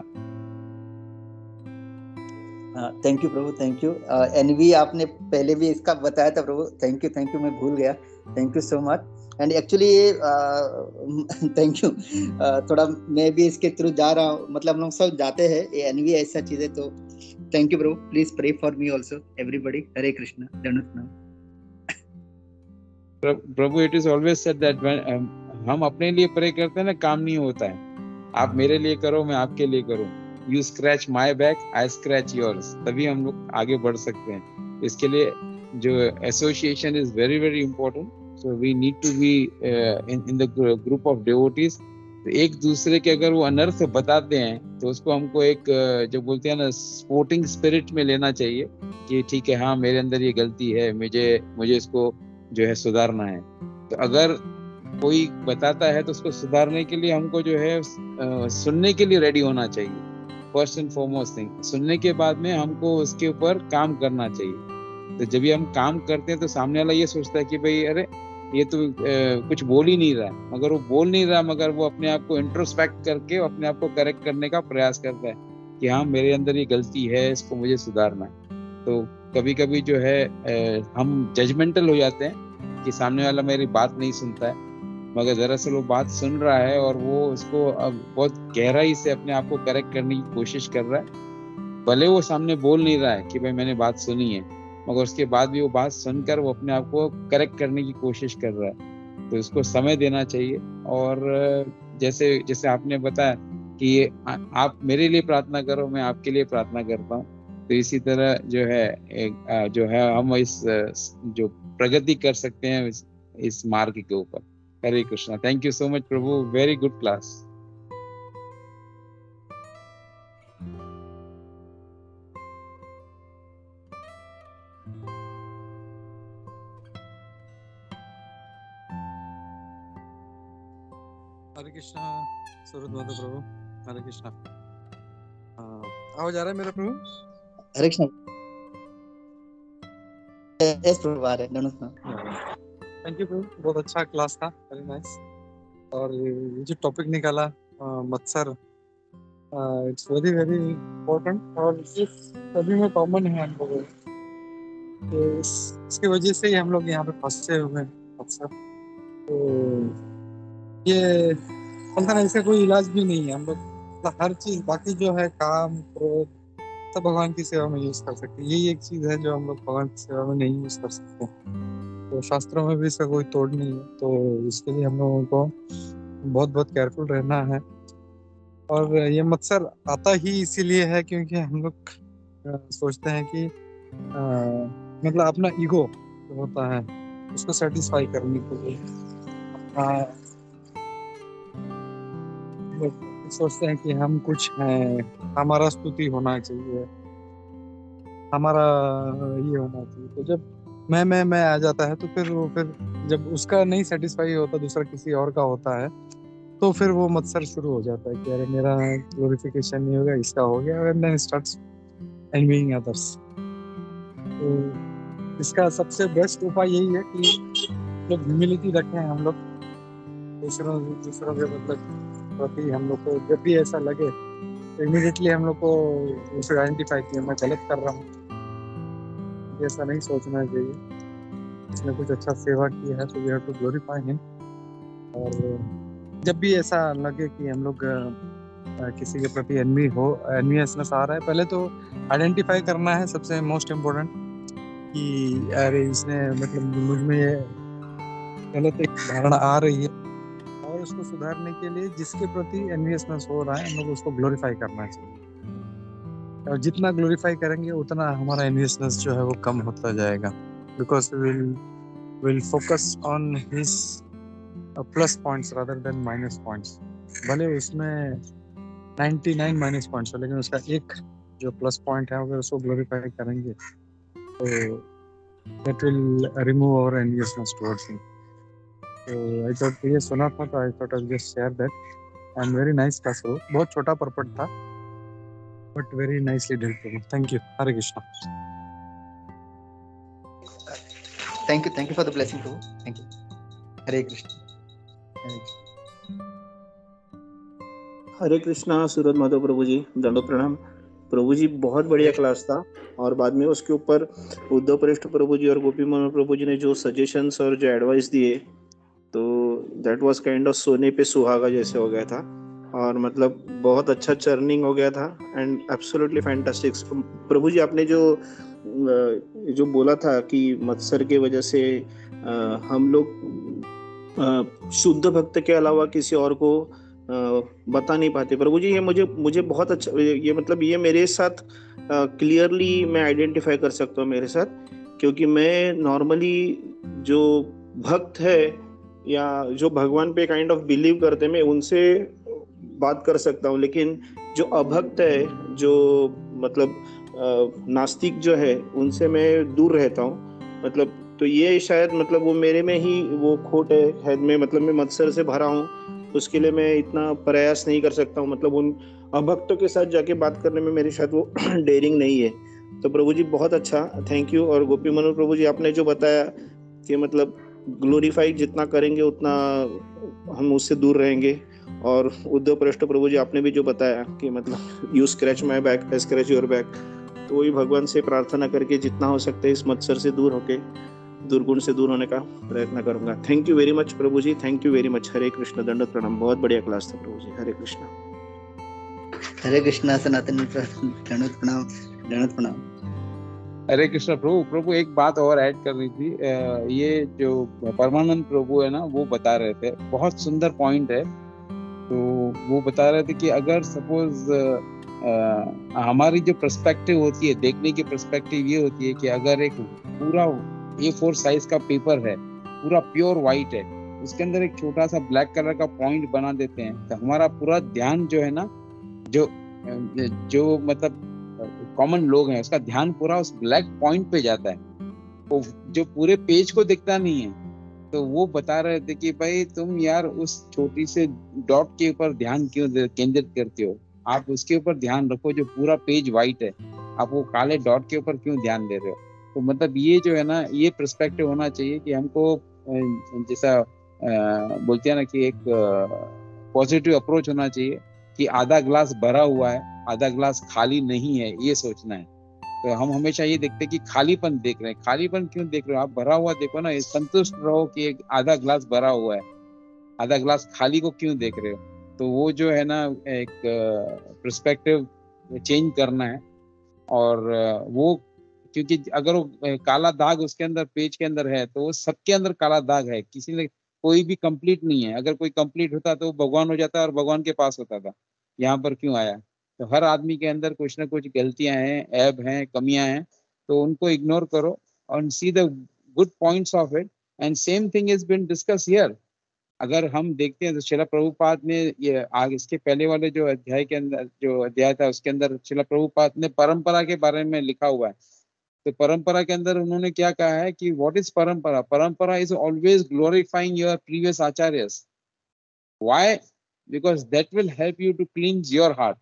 Thank you prabhu, thank you. एनवी आपने पहले भी इसका बताया था प्रभु, थैंक यू, मैं भूल गया। Thank you so much. And actually thank you. थोड़ा मैं भी इसके थ्रू जा रहा हूँ, मतलब हम लोग सब जाते हैं ये एनवी ऐसा चीज है। तो thank you prabhu, please pray for me also everybody. Hare Krishna, दंडवत prabhu, it is always said that हम अपने लिए प्रे करते हैं ना, काम नहीं होता है। आप मेरे लिए करो, मैं आपके लिए करूं। You scratch my back, I scratch yours, तभी हम लोग आगे बढ़ सकते हैं। इसके लिए जो association is very very important. So we need to be in the group of devotees. एक दूसरे के अगर वो अनर्थ बताते हैं तो उसको हमको एक जो बोलते हैं ना स्पोर्टिंग स्पिरिट में लेना चाहिए कि ठीक है, हाँ मेरे अंदर ये गलती है, मुझे इसको जो है सुधारना है। तो अगर कोई बताता है तो उसको सुधारने के लिए हमको जो है सुनने के लिए रेडी होना चाहिए। फर्स्ट एंड फॉरमोस्ट थिंग, सुनने के बाद में हमको उसके ऊपर काम करना चाहिए। तो जब भी हम काम करते हैं तो सामने वाला ये सोचता है कि भाई अरे ये तो कुछ बोल ही नहीं रहा है। मगर वो बोल नहीं रहा, मगर वो अपने आप को इंट्रोस्पेक्ट करके अपने आप को करेक्ट करने का प्रयास करता है कि हाँ मेरे अंदर ये गलती है, इसको मुझे सुधारना है। तो कभी कभी जो है हम जजमेंटल हो जाते हैं कि सामने वाला मेरी बात नहीं सुनता है, मगर दरअसल वो बात सुन रहा है और वो उसको अब बहुत गहराई से अपने आप को करेक्ट करने की कोशिश कर रहा है। भले वो सामने बोल नहीं रहा है कि भाई मैंने बात सुनी है, मगर उसके बाद भी वो बात सुनकर वो अपने आप को करेक्ट करने की कोशिश कर रहा है। तो उसको समय देना चाहिए। और जैसे जैसे आपने बताया कि आप मेरे लिए प्रार्थना करो, मैं आपके लिए प्रार्थना करता हूँ। तो इसी तरह जो है हम इस जो प्रगति कर सकते हैं इस मार्ग के ऊपर। Hare Krishna. Thank you so much prabhu, very good class. Hare Krishna Suraj Madhav prabhu. Hare Krishna. आवाज आ रहा है मेरा प्रभु? हरे कृष्णा। यस प्रभु, आ रहा है। दंडवत। थैंक यू प्रभु, बहुत अच्छा क्लास था, वेरी नाइस। और ये जो टॉपिक निकाला मत्सर, इट्स वेरी वेरी इम्पोर्टेंट और सभी में कॉमन है हम लोगों तो इसकी वजह से ही हम लोग यहाँ पे फंसे हुए हैं मत्सर। तो ये बोलता ना, इसका कोई इलाज भी नहीं है। हम लोग मतलब हर चीज बाकी जो है काम क्रोध सब भगवान की सेवा में यूज कर सकते हैं। यही एक चीज है जो हम लोग भगवान की सेवा में नहीं यूज कर सकते। तो शास्त्रों में भी इसका कोई तोड़ नहीं है। तो इसके लिए हम लोगों को बहुत बहुत केयरफुल रहना है। और ये मत्सर आता ही इसीलिए है क्योंकि हम लोग सोचते हैं कि मतलब अपना ईगो होता है उसको सेटिस्फाई करने के लिए सोचते हैं कि हम कुछ हैं, हमारा स्तुति होना चाहिए, हमारा ये होना चाहिए। तो जब मैं आ जाता है तो फिर जब उसका नहीं सेटिस्फाई होता, दूसरा किसी और का होता है, तो फिर वो मत्सर शुरू हो जाता है कि अरे मेरा ग्लोरिफिकेशन नहीं हो गया, इसका हो गया, and then starts envying others। तो इसका सबसे बेस्ट उपाय यही है कि जब ह्यूमिलिटी रखें हम लोग दूसरों के मतलब प्रति, हम लोग को जब भी ऐसा लगे तो इमीडिएटली हम लोग को उसे आइडेंटिफाई किया मैं गलत कर रहा हूँ, ऐसा नहीं सोचना चाहिए। इसने कुछ अच्छा सेवा किया है तो we have to glorify him. और जब भी ऐसा लगे कि हम लोग किसी के प्रति एनवीएसनेस आ रहा है, पहले तो आइडेंटिफाई करना है सबसे मोस्ट इम्पोर्टेंट कि अरे इसने मतलब मुझ में ये गलत एक धारणा आ रही है, और उसको सुधारने के लिए जिसके प्रति एनवीएसनेस हो रहा है हम लोग उसको ग्लोरीफाई करना चाहिए। और जितना ग्लोरीफाई करेंगे उतना हमारा एनवियसनेस जो है वो कम होता जाएगा, because will focus on his plus points rather than minus points. भले उसमें 99 माइनस पॉइंट्स हो, लेकिन उसका एक जो प्लस पॉइंट है अगर उसको ग्लोरीफाई करेंगे तो that will remove our enviousness towards him. तो आई थॉट ये सुना था तो I thought I just share that. And very nice class, बहुत छोटा पर्पट था but very nicely deal prabhu. Thank you. Hare Krishna. Thank you for the blessing prabhu. Thank you. Hare Krishna. Hare Krishna. Hare Krishna. Suraj Madhav prabhu ji, दंडोत प्रणाम प्रभु जी। बहुत बढ़िया क्लास था। और बाद में उसके ऊपर उद्धव पृष्ठ प्रभु जी और गोपी मोहन प्रभु जी ने जो सजेशंस और जो एडवाइस दिए, तो दैट वाज काइंड ऑफ सोने पे सुहागा जैसे हो गया था। और मतलब बहुत अच्छा चर्निंग हो गया था एंड एब्सोल्युटली फैंटास्टिक। प्रभु जी आपने जो बोला था कि मत्सर के वजह से हम लोग शुद्ध भक्त के अलावा किसी और को बता नहीं पाते। प्रभु जी ये मुझे बहुत अच्छा, ये मतलब ये मेरे साथ क्लियरली मैं आइडेंटिफाई कर सकता हूँ मेरे साथ, क्योंकि मैं नॉर्मली जो भक्त है या जो भगवान पे काइंड ऑफ बिलीव करते हैं मैं उनसे बात कर सकता हूँ, लेकिन जो अभक्त है, जो मतलब नास्तिक जो है, उनसे मैं दूर रहता हूँ। मतलब तो ये शायद मतलब वो मेरे में ही वो खोट है हेड में, मतलब मैं मत्सर से भरा हूँ, उसके लिए मैं इतना प्रयास नहीं कर सकता हूँ। मतलब उन अभक्तों के साथ जाके बात करने में मेरी शायद वो डेयरिंग नहीं है। तो प्रभु जी बहुत अच्छा, थैंक यू। और गोपी मनोहर प्रभु जी आपने जो बताया कि मतलब ग्लोरीफाई जितना करेंगे उतना हम उससे दूर रहेंगे। और उद्धव पृष्ठ प्रभु जी आपने भी जो बताया कि मतलब you scratch my back I scratch your back, तो वही भगवान से प्रार्थना करके जितना हो सकता है इस मत्सर से दूर होके दुर्गुण से दूर होने का प्रयत्न करूंगा। Thank you very much prabhu ji, thank you very much. Hare Krishna, दंडवत प्रणाम। बहुत बढ़िया क्लास था प्रभु जी। हरे कृष्ण। हरे कृष्णा। सनातन दंडवत प्रणाम। दंडवत प्रणाम। हरे कृष्ण प्रभु एक बात और ऐड करनी थी। ये जो परमानंद प्रभु है ना, वो बता रहे थे, बहुत सुंदर पॉइंट है। तो वो बता रहे थे कि अगर सपोज हमारी जो पर्सपेक्टिव होती है, देखने की पर्सपेक्टिव ये होती है कि अगर एक पूरा A4 साइज का पेपर है, पूरा प्योर व्हाइट है, उसके अंदर एक छोटा सा ब्लैक कलर का पॉइंट बना देते हैं, तो हमारा पूरा ध्यान जो है ना, जो मतलब कॉमन लोग हैं, उसका ध्यान पूरा उस ब्लैक पॉइंट पे जाता है, वो जो पूरे पेज को दिखता नहीं है। तो वो बता रहे थे कि भाई तुम यार उस छोटी से डॉट के ऊपर ध्यान क्यों केंद्रित करते हो, आप उसके ऊपर ध्यान रखो जो पूरा पेज व्हाइट है, आप वो काले डॉट के ऊपर क्यों ध्यान दे रहे हो। तो मतलब ये जो है ना, ये पर्सपेक्टिव होना चाहिए कि हमको जैसा बोलते हैं ना कि एक पॉजिटिव अप्रोच होना चाहिए कि आधा ग्लास भरा हुआ है, आधा ग्लास खाली नहीं है, ये सोचना है। तो हम हमेशा ये देखते हैं कि खालीपन देख रहे हैं, खालीपन क्यों देख रहे हो, आप भरा हुआ देखो ना, संतुष्ट रहो कि एक आधा ग्लास भरा हुआ है, आधा ग्लास खाली को क्यों देख रहे हो। तो वो जो है ना, एक पर्सपेक्टिव चेंज करना है। और वो क्योंकि अगर वो काला दाग उसके अंदर पेज के अंदर है, तो वो सबके अंदर काला दाग है, किसी ने कोई भी कंप्लीट नहीं है। अगर कोई कंप्लीट होता तो वो भगवान हो जाता और भगवान के पास होता था, यहाँ पर क्यों आया। तो हर आदमी के अंदर कुछ ना कुछ गलतियां हैं, ऐब हैं, कमियां हैं, तो उनको इग्नोर करो और see the good points of it. And same thing is been discuss here. अगर हम देखते हैं तो श्रील प्रभुपाद ने ये आगे इसके पहले वाले जो अध्याय के अंदर जो अध्याय था, उसके अंदर श्रील प्रभुपाद ने परंपरा के बारे में लिखा हुआ है। तो परंपरा के अंदर उन्होंने क्या कहा है कि what is parampara. Parampara is always glorifying your previous acharyas. Why? Because that will help you to cleanse your heart.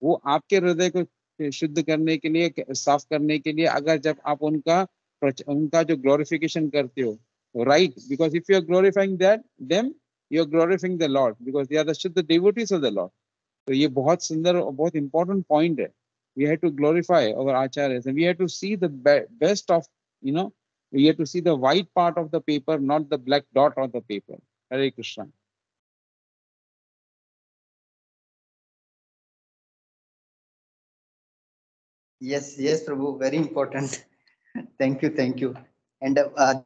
वो आपके हृदय को शुद्ध करने के लिए, साफ करने के लिए, अगर जब आप उनका जो ग्लोरिफिकेशन करते हो, right, because if you are glorifying that them you are glorifying the lord, because they are the shuddha devotees of the lord. तो ये बहुत सुंदर और बहुत इंपॉर्टेंट पॉइंट है। We have to glorify our acharyas and we have to see the best of, we have to see the white part of the paper, not the black dot on the paper. Hare Krishna. Yes Prabhu, very important. Thank you. And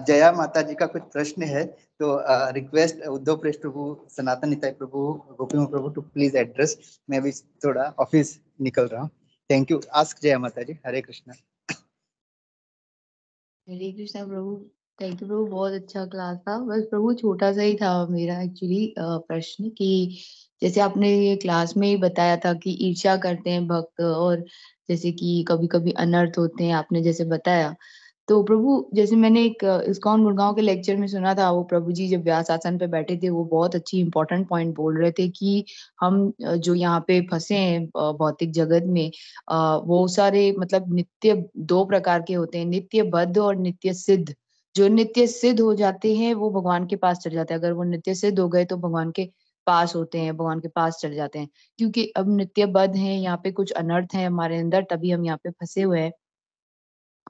Jaya माता जी का कुछ प्रश्न है, तो request Uddhav पृष्ठ प्रभु, सनातन निताय प्रभु, गोपी प्रभु to please address. मैं भी थोड़ा ऑफिस निकल रहा हूँ। Thank you. आस्क जय माता जी। हरे कृष्णा। हरे कृष्णा प्रभु। थैंक यू प्रभु, बहुत अच्छा क्लास था। बस प्रभु छोटा सा ही था मेरा एक्चुअली प्रश्न कि जैसे आपने ये क्लास में ही बताया था कि ईर्ष्या करते हैं भक्त, और जैसे कि कभी कभी अनर्थ होते हैं, आपने जैसे बताया। तो प्रभु जैसे मैंने एक इस्कॉन गुड़गांव के लेक्चर में सुना था, वो प्रभु जी जब व्यास आसन पे बैठे थे, वो बहुत अच्छी इंपॉर्टेंट पॉइंट बोल रहे थे कि हम जो यहाँ पे फंसे हैं भौतिक जगत में, वो सारे मतलब नित्य दो प्रकार के होते हैं, नित्य बद्ध और नित्य सिद्ध। जो नित्य सिद्ध हो जाते हैं वो भगवान के पास चले जाते हैं, अगर वो नित्य सिद्ध हो गए तो भगवान के पास होते हैं, भगवान के पास चले जाते हैं। क्योंकि अब नित्य बद्ध हैं, यहाँ पे कुछ अनर्थ है हमारे अंदर, तभी हम यहाँ पे फंसे हुए हैं।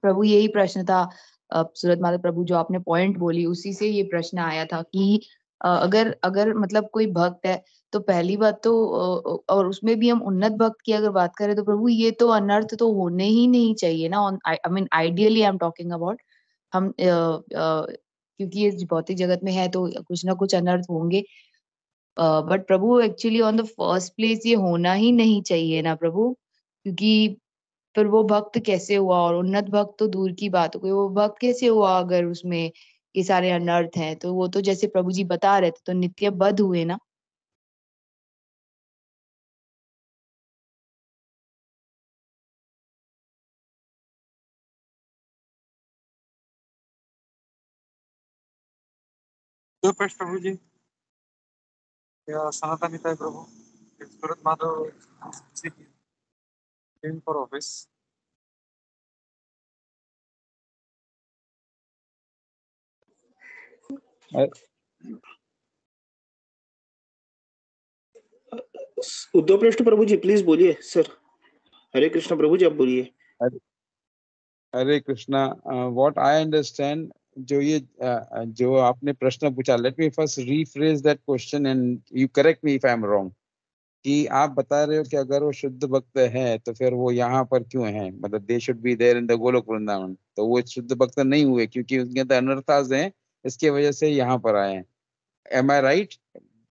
प्रभु यही प्रश्न था, सूरत माता प्रभु जो आपने पॉइंट बोली उसी से ये प्रश्न आया था कि अगर अगर मतलब कोई भक्त है तो पहली बात तो और उसमें भी हम उन्नत भक्त की अगर बात करें तो प्रभु ये तो अनर्थ तो होने ही नहीं चाहिए ना। I mean ideally I am talking about हम क्योंकि ये भौतिक जगत में है तो कुछ ना कुछ अनर्थ होंगे। But Prabhu actually on the first place ये होना ही नहीं चाहिए ना प्रभु, क्योंकि फिर वो भक्त कैसे हुआ, और उन्नत भक्त तो दूर की बात हो गई, वो भक्त कैसे हुआ अगर उसमें ये सारे अनर्थ हैं। तो वो तो जैसे प्रभु जी बता रहे थे तो नित्य बद्ध हुए ना। जो पेश प्रभु जी या सनातन है प्रभु सूरत माधव फॉर ऑफिस। उद्धव पृष्ठ प्रभु जी प्लीज बोलिए सर। हरे कृष्ण प्रभु जी आप बोलिए। Hare Hare Krishna. What I understand, जो ये जो आपने प्रश्न पूछा, let me first rephrase that question and you correct me if I am wrong. कि आप बता रहे हो कि अगर वो शुद्ध भक्त है तो फिर वो यहाँ पर क्यों है, मतलब they should be there in the Golok Vrindavan. तो वो शुद्ध भक्त नहीं हुए क्योंकि उनके अंदर अनर्थास हैं, इसके वजह से यहाँ पर आए हैं। Am I right?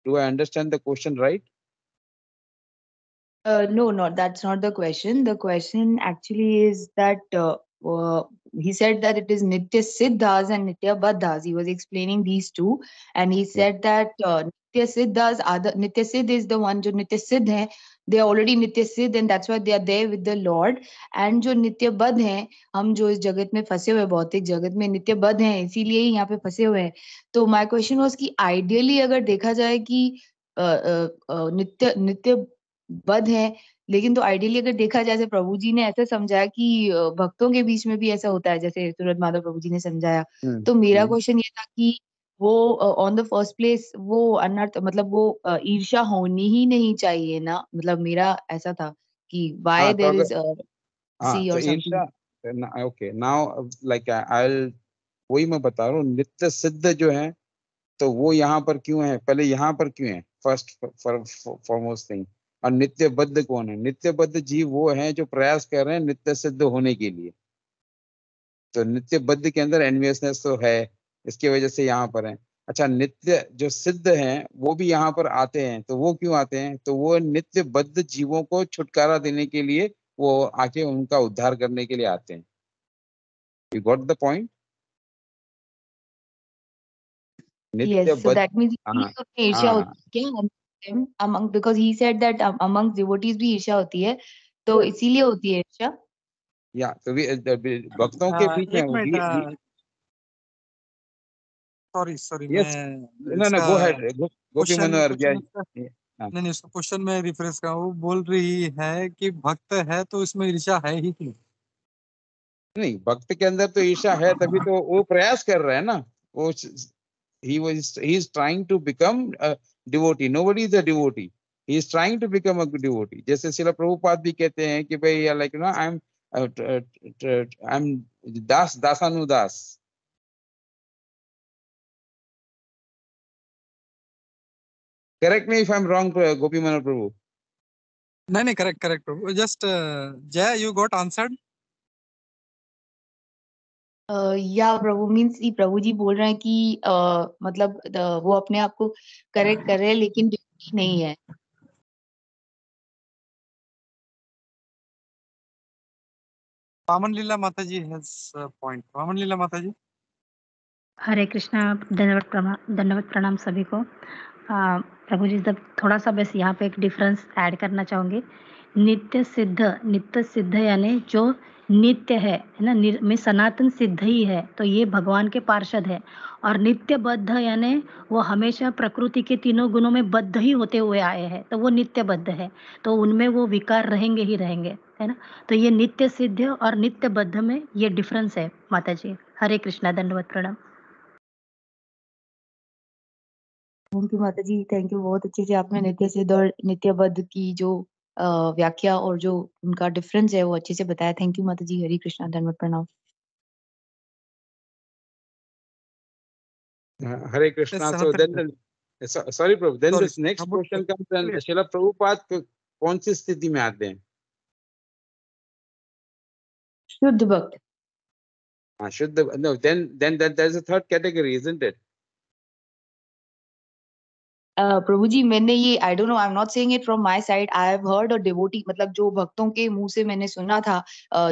Do I understand the question right? No, no, that's not the question. The question actually is that he said that it is Nitya Siddhas and Nitya Baddhas. He was explaining these two, and he said that Nitya Siddhas are the Nitya Siddh is the one जो Nitya Siddh है, they are already Nitya Siddh, and that's why they are there with the Lord. And जो नित्य बद्ध हैं, हम जो इस जगत में फंसे हुए भौतिक जगत में नित्य बद्ध हैं, इसीलिए ही यहाँ पे फंसे हुए हैं। तो my question was कि आइडियली अगर देखा जाए कि नित्य नित्य बद्ध है, लेकिन तो आइडियली अगर देखा जाए, जैसे प्रभु जी ने ऐसे समझाया कि भक्तों के बीच में भी ऐसा होता है, जैसे सूरत माधव प्रभु जी ने समझाया। तो मेरा क्वेश्चन ये था कि वो ऑन द फर्स्ट प्लेस वो अनर्थ मतलब वो ईर्ष्या होनी ही नहीं चाहिए ना, मतलब मेरा ऐसा था कि हाँ व्हाई तो देयर अगर इज हाँ सी तो और समथिंग। ईर्ष्या, ओके नाउ लाइक आई, वही मैं बता रहा हूँ, नित्य सिद्ध जो है तो वो यहाँ पर क्यों है, पहले यहाँ पर क्यों है, फर्स्ट फॉरमोस्ट थिंग। और नित्य बद्ध कौन है? नित्य बद्ध जीव वो हैं जो प्रयास कर रहे हैं नित्य सिद्ध होने के लिए। तो नित्य बद्ध के अंदर एनवियसनेस तो है, इसकी वजह से यहाँ पर है। अच्छा, नित्य जो सिद्ध हैं वो भी यहाँ पर आते हैं, तो वो क्यों आते हैं? तो वो नित्य बद्ध जीवों को छुटकारा देने के लिए वो आके उनका उद्धार करने के लिए आते हैं। You got the point? नित्य यस, सो बद्ध, दैट मींस हाँ ईर्ष्या हाँ होती है क्या among, because he said that among devotees भी ईर्ष्या होती है, तो इसीलिए होती है ईर्ष्या। या तो भक्तों के बीच में एक minute, we, sorry sorry, yes, मैं ना इसका go ahead, Gopi question Manohar question इसका हाँ। नहीं नहीं, उसका क्वेश्चन में रिफ्रेश का वो बोल रही है कि भक्त है तो इसमें ईर्ष्या है ही क्यों? नहीं, भक्त के अंदर तो ईर्ष्या है, तभी तो वो प्रयास कर रहा है ना। वो he is trying to become a devotee. Nobody is a devotee. He is trying to become a devotee. जैसे शिला प्रभुपाद भी कहते हैं कि भाई like you know I am दास दासानुदास। Correct me if I am wrong, Gopi Manohar prabhu. नहीं नहीं, करेक्ट करेक्ट प्रभु। जस्ट जय, you got answered. Yeah prabhu means प्रभु जी बोल रहे हैं कि मतलब वो अपने आप को करेक्ट कर रहे हैं लेकिन ड्यूटी नहीं है। वामन लीला माता जी हैज पॉइंट। वामन लीला माता जी। हरे कृष्णा। दंडवत प्रणाम सभी को। प्रभु जी, जब थोड़ा सा बस यहाँ पे एक डिफरेंस ऐड करना चाहूंगी। नित्य सिद्ध यानी जो नित्य है ना, में सनातन सिद्ध ही है, तो ये भगवान के पार्षद है। और नित्य बद्ध यानी वो हमेशा प्रकृति के तीनों गुणों में बद्ध ही होते हुए आए हैं, तो वो नित्य बद्ध है, तो उनमें वो विकार रहेंगे ही रहेंगे, है ना। तो ये नित्य सिद्ध और नित्य बद्ध में ये डिफरेंस है माता जी। हरे कृष्णा, दंडवत प्रणाम। थैंक यू माता जी, थैंक यू। बहुत अच्छे से आपने नित्य सिद्ध और नित्यबद्ध की जो व्याख्या और जो उनका डिफरेंस है वो अच्छे से बताया। थैंक यू माता जी। हरे कृष्णा, धन्यवाद, प्रणाम। Hare Krishna. So then, sorry Prabhu, then this next question comes, and Srila Prabhupada कौन सी स्थिति में आते हैं? शुद्ध भक्त। शुद्ध, no, then there's a third category, isn't it? प्रभु जी, मैंने ये I don't know, I am not saying it from my side, I have heard a devotee, मतलब जो भक्तों के मुंह से मैंने सुना था,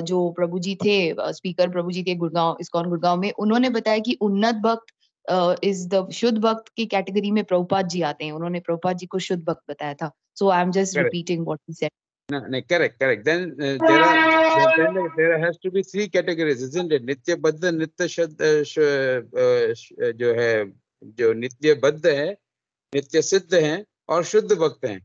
जो प्रभु जी थे, स्पीकर प्रभु जी थे गुड़गांव, इस्कॉन गुड़गांव में, उन्होंने बताया कि उन्नत भक्त इज द शुद्ध भक्त की कैटेगरी में प्रभुपाद जी आते हैं। उन्होंने प्रभुपाद जी को शुद्ध भक्त बताया था। So I am just repeating what he said. No, correct. Then there has to be three categories, isn't it? नित्य बद्ध, नित्य जो है, जो नित्य बद्ध है, नित्य सिद्ध हैं और शुद्ध भक्त हैं।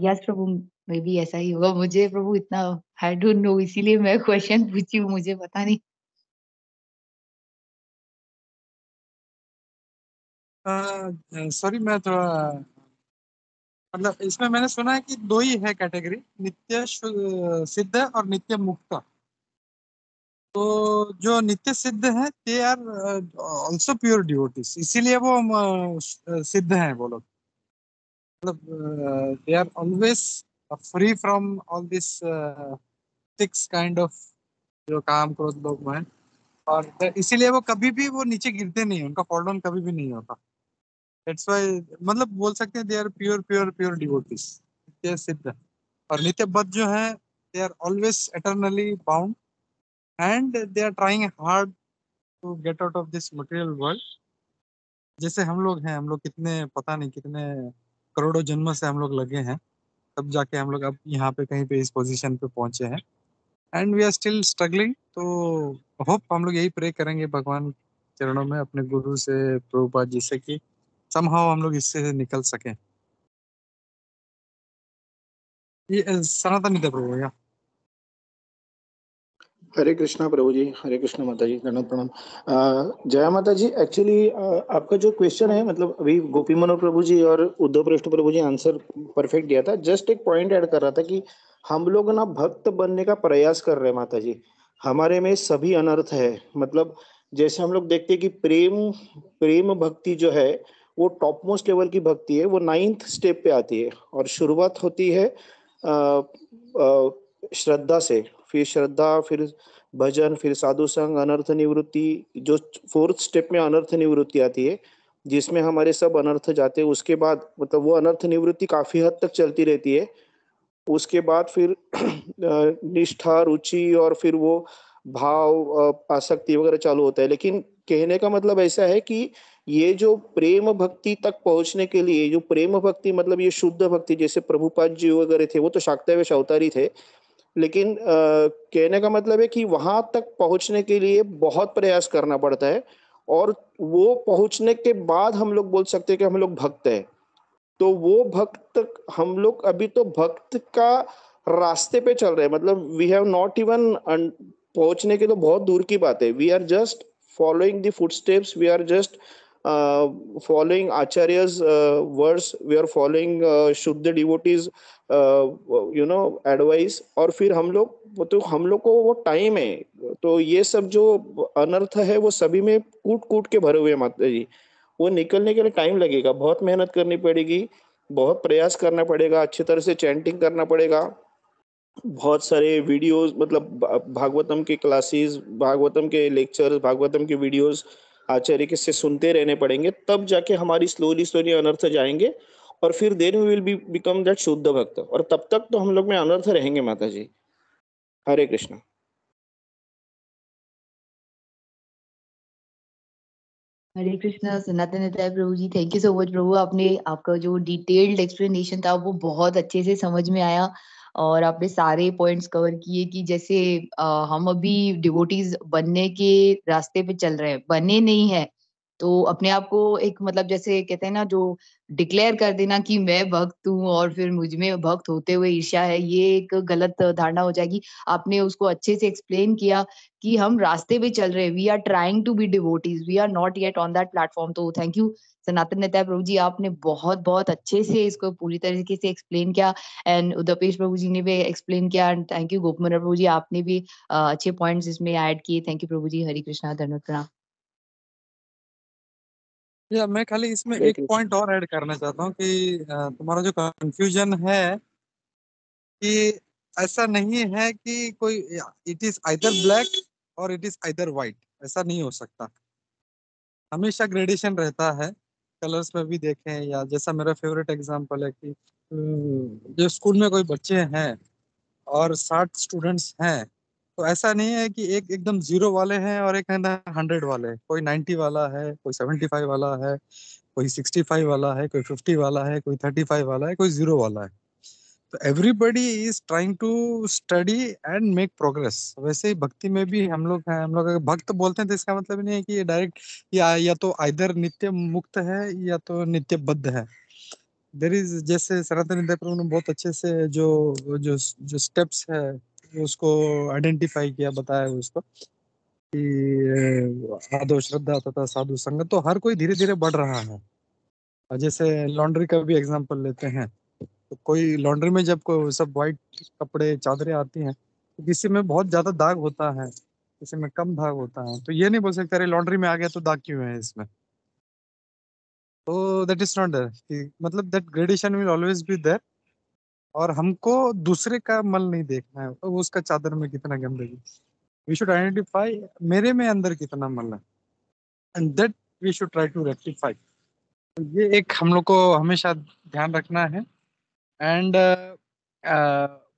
यस प्रभु, मे बी ऐसा ही होगा। मुझे प्रभु इतना आई डोंट नो, इसीलिए मैं क्वेश्चन पूछी हूँ, मुझे पता नहीं। सॉरी, मैं थोड़ा मतलब इसमें मैंने सुना है कि दो ही है कैटेगरी, नित्य सिद्ध और नित्य मुक्त। तो जो नित्य सिद्ध है they are also pure devotees, इसीलिए वो सिद्ध हैं वो लोग। मतलब they are always free from all this six kind of जो काम क्रोध लोग हैं, और इसीलिए वो कभी भी वो नीचे गिरते नहीं, उनका फॉल डाउन कभी भी नहीं होता। दैट्स व्हाई मतलब बोल सकते हैं दे आर प्योर डिवोटीज, नित्य सिद्ध। और नित्य बद्ध जो है they are always eternally bound and they are trying hard to get out of this material world. जैसे हम लोग हैं, हम लोग कितने पता नहीं कितने करोड़ों जन्म से हम लोग लगे हैं, तब जाके हम लोग अब यहाँ पे कहीं पे इस पोजीशन पे पहुंचे हैं, and we are still struggling. तो होप हम लोग यही प्रे करेंगे भगवान चरणों में, अपने गुरु से, प्रभुपाद जी से, कि समहाउ हम लोग इससे निकल सकें। ये सनातन नित्य प्रभु या हरे कृष्णा प्रभु जी, हरे कृष्णा माता जी, दंडवत प्रणाम। जय माता जी। एक्चुअली आपका जो क्वेश्चन है, मतलब अभी गोपी मनोहर प्रभु जी और उद्धव पृष्ठ प्रभु जी आंसर परफेक्ट दिया था। जस्ट एक पॉइंट ऐड कर रहा था कि हम लोग ना भक्त बनने का प्रयास कर रहे हैं माता जी, हमारे में सभी अनर्थ है। मतलब जैसे हम लोग देखते हैं कि प्रेम भक्ति जो है वो टॉप मोस्ट लेवल की भक्ति है, वो 9th स्टेप पे आती है, और शुरुआत होती है श्रद्धा से, फिर श्रद्धा, फिर भजन, फिर साधु संग, अनर्थ निवृत्ति। जो 4th स्टेप में अनर्थ निवृत्ति आती है, जिसमें हमारे सब अनर्थ जाते हैं। उसके बाद मतलब वो अनर्थ निवृत्ति काफी हद तक चलती रहती है। उसके बाद फिर निष्ठा, रुचि, और फिर वो भाव, आसक्ति वगैरह चालू होता है। लेकिन कहने का मतलब ऐसा है कि ये जो प्रेम भक्ति तक पहुंचने के लिए, जो प्रेम भक्ति मतलब ये शुद्ध भक्ति, जैसे प्रभुपाद जी वगैरह थे, वो तो शाक्तवेश अवतारी थे, लेकिन कहने का मतलब है कि वहां तक पहुंचने के लिए बहुत प्रयास करना पड़ता है, और वो पहुंचने के बाद हम लोग बोल सकते हैं कि हम लोग भक्त हैं। तो वो भक्त, हम लोग अभी तो भक्त का रास्ते पे चल रहे हैं। मतलब वी हैव नॉट इवन, पहुंचने के तो बहुत दूर की बात है। We are just following the footsteps, we are just following Acharya's words, we are following शुद्ध devotees advice। और फिर हम लोग, तो हम लोग को वो टाइम है। तो ये सब जो अनर्थ है वो सभी में कूट कूट के भरे हुए हैं माता जी। वो निकलने के लिए टाइम लगेगा, बहुत मेहनत करनी पड़ेगी, बहुत प्रयास करना पड़ेगा, अच्छी तरह से चैंटिंग करना पड़ेगा, बहुत सारे वीडियोस, मतलब भागवतम के क्लासेस, भागवतम के लेक्चर्स, भागवतम के वीडियोस आचार्य के से सुनते रहने पड़ेंगे, तब जाके हमारी स्लोली अनर्थ जाएंगे। और फिर then we will be become that shuddha bhakta, और तब तक तो हम लोग में अनर्थ रहेंगे माता जी। हरे कृष्णा। हरे कृष्णा सनातन निताय प्रभु ji, thank you so much प्रभु। आपका जो डिटेल्ड एक्सप्लेनेशन था वो बहुत अच्छे से समझ में आया, और आपने सारे पॉइंट्स कवर किए कि जैसे हम अभी डिवोटीज बनने के रास्ते पे चल रहे हैं, बने नहीं है तो अपने आप को एक मतलब जैसे कहते हैं ना, जो डिक्लेयर कर देना कि मैं भक्त हूँ और फिर मुझ में भक्त होते हुए ईर्ष्या है, ये एक गलत धारणा हो जाएगी। आपने उसको अच्छे से एक्सप्लेन किया कि हम रास्ते पे चल रहे हैं, we are trying to be devotees, we are not yet on that platform. तो थैंक यू सनातन नित्य प्रभु जी, आपने बहुत बहुत अच्छे से इसको पूरी तरीके से एक्सप्लेन किया। एंड उदपेश प्रभु जी ने भी एक्सप्लेन किया, एंड थैंक यू गोपमन प्रभु जी, आपने भी अच्छे पॉइंट्स इसमें ऐड किए। थैंक यू प्रभु जी। हरि कृष्णा, धन्यवाद, प्रणाम। या मैं खाली इसमें हरे एक कृष्ण। पॉइंट और ऐड करना चाहता हूँ कि तुम्हारा जो कंफ्यूजन है कि ऐसा नहीं है कि कोई इट इज आइदर ब्लैक और इट इज आइदर व्हाइट, ऐसा नहीं हो सकता। हमेशा ग्रेडेशन रहता है, कलर्स में भी देखें, या जैसा मेरा फेवरेट एग्जांपल है कि जो स्कूल में कोई बच्चे हैं और 60 स्टूडेंट्स हैं, तो ऐसा नहीं है कि एक एकदम 0 वाले हैं और एक 100 वाले हैं। कोई 90 वाला है, कोई 75 वाला है, कोई 65 वाला है, कोई 50 वाला है, कोई 35 वाला है, कोई 0 वाला है। तो everybody is trying to study and make progress. वैसे ही भक्ति में भी हम लोग हैं। हम लोग अगर भक्त बोलते हैं तो इसका मतलब नहीं है कि ये डायरेक्ट या तो आइदर नित्य मुक्त है या तो नित्य बद्ध है। देर इज, जैसे सनातन नित्य प्रभु ने बहुत अच्छे से जो जो जो स्टेप्स है उसको आइडेंटिफाई किया, बताया उसको कि आदो श्रद्धा तथा साधु संगत, तो हर कोई धीरे धीरे बढ़ रहा है। और जैसे लॉन्ड्री का भी एग्जांपल लेते हैं, तो कोई लॉन्ड्री में जब सब व्हाइट कपड़े चादरें आती हैं तो किसी में बहुत ज्यादा दाग होता है, किसी में कम दाग होता है, तो ये नहीं बोल सकते अरे लॉन्ड्री में आ गया तो दाग क्यों है इसमें। तो दैट इज नॉट देयर, मतलब that gradation will always be there. और हमको दूसरे का मल नहीं देखना है, तो उसका चादर में कितना गंदगी। वी शुड आइडेंटिफाई मेरे में अंदर कितना मल है, and that we should try to rectify. ये एक हम लोग को हमेशा ध्यान रखना है। एंड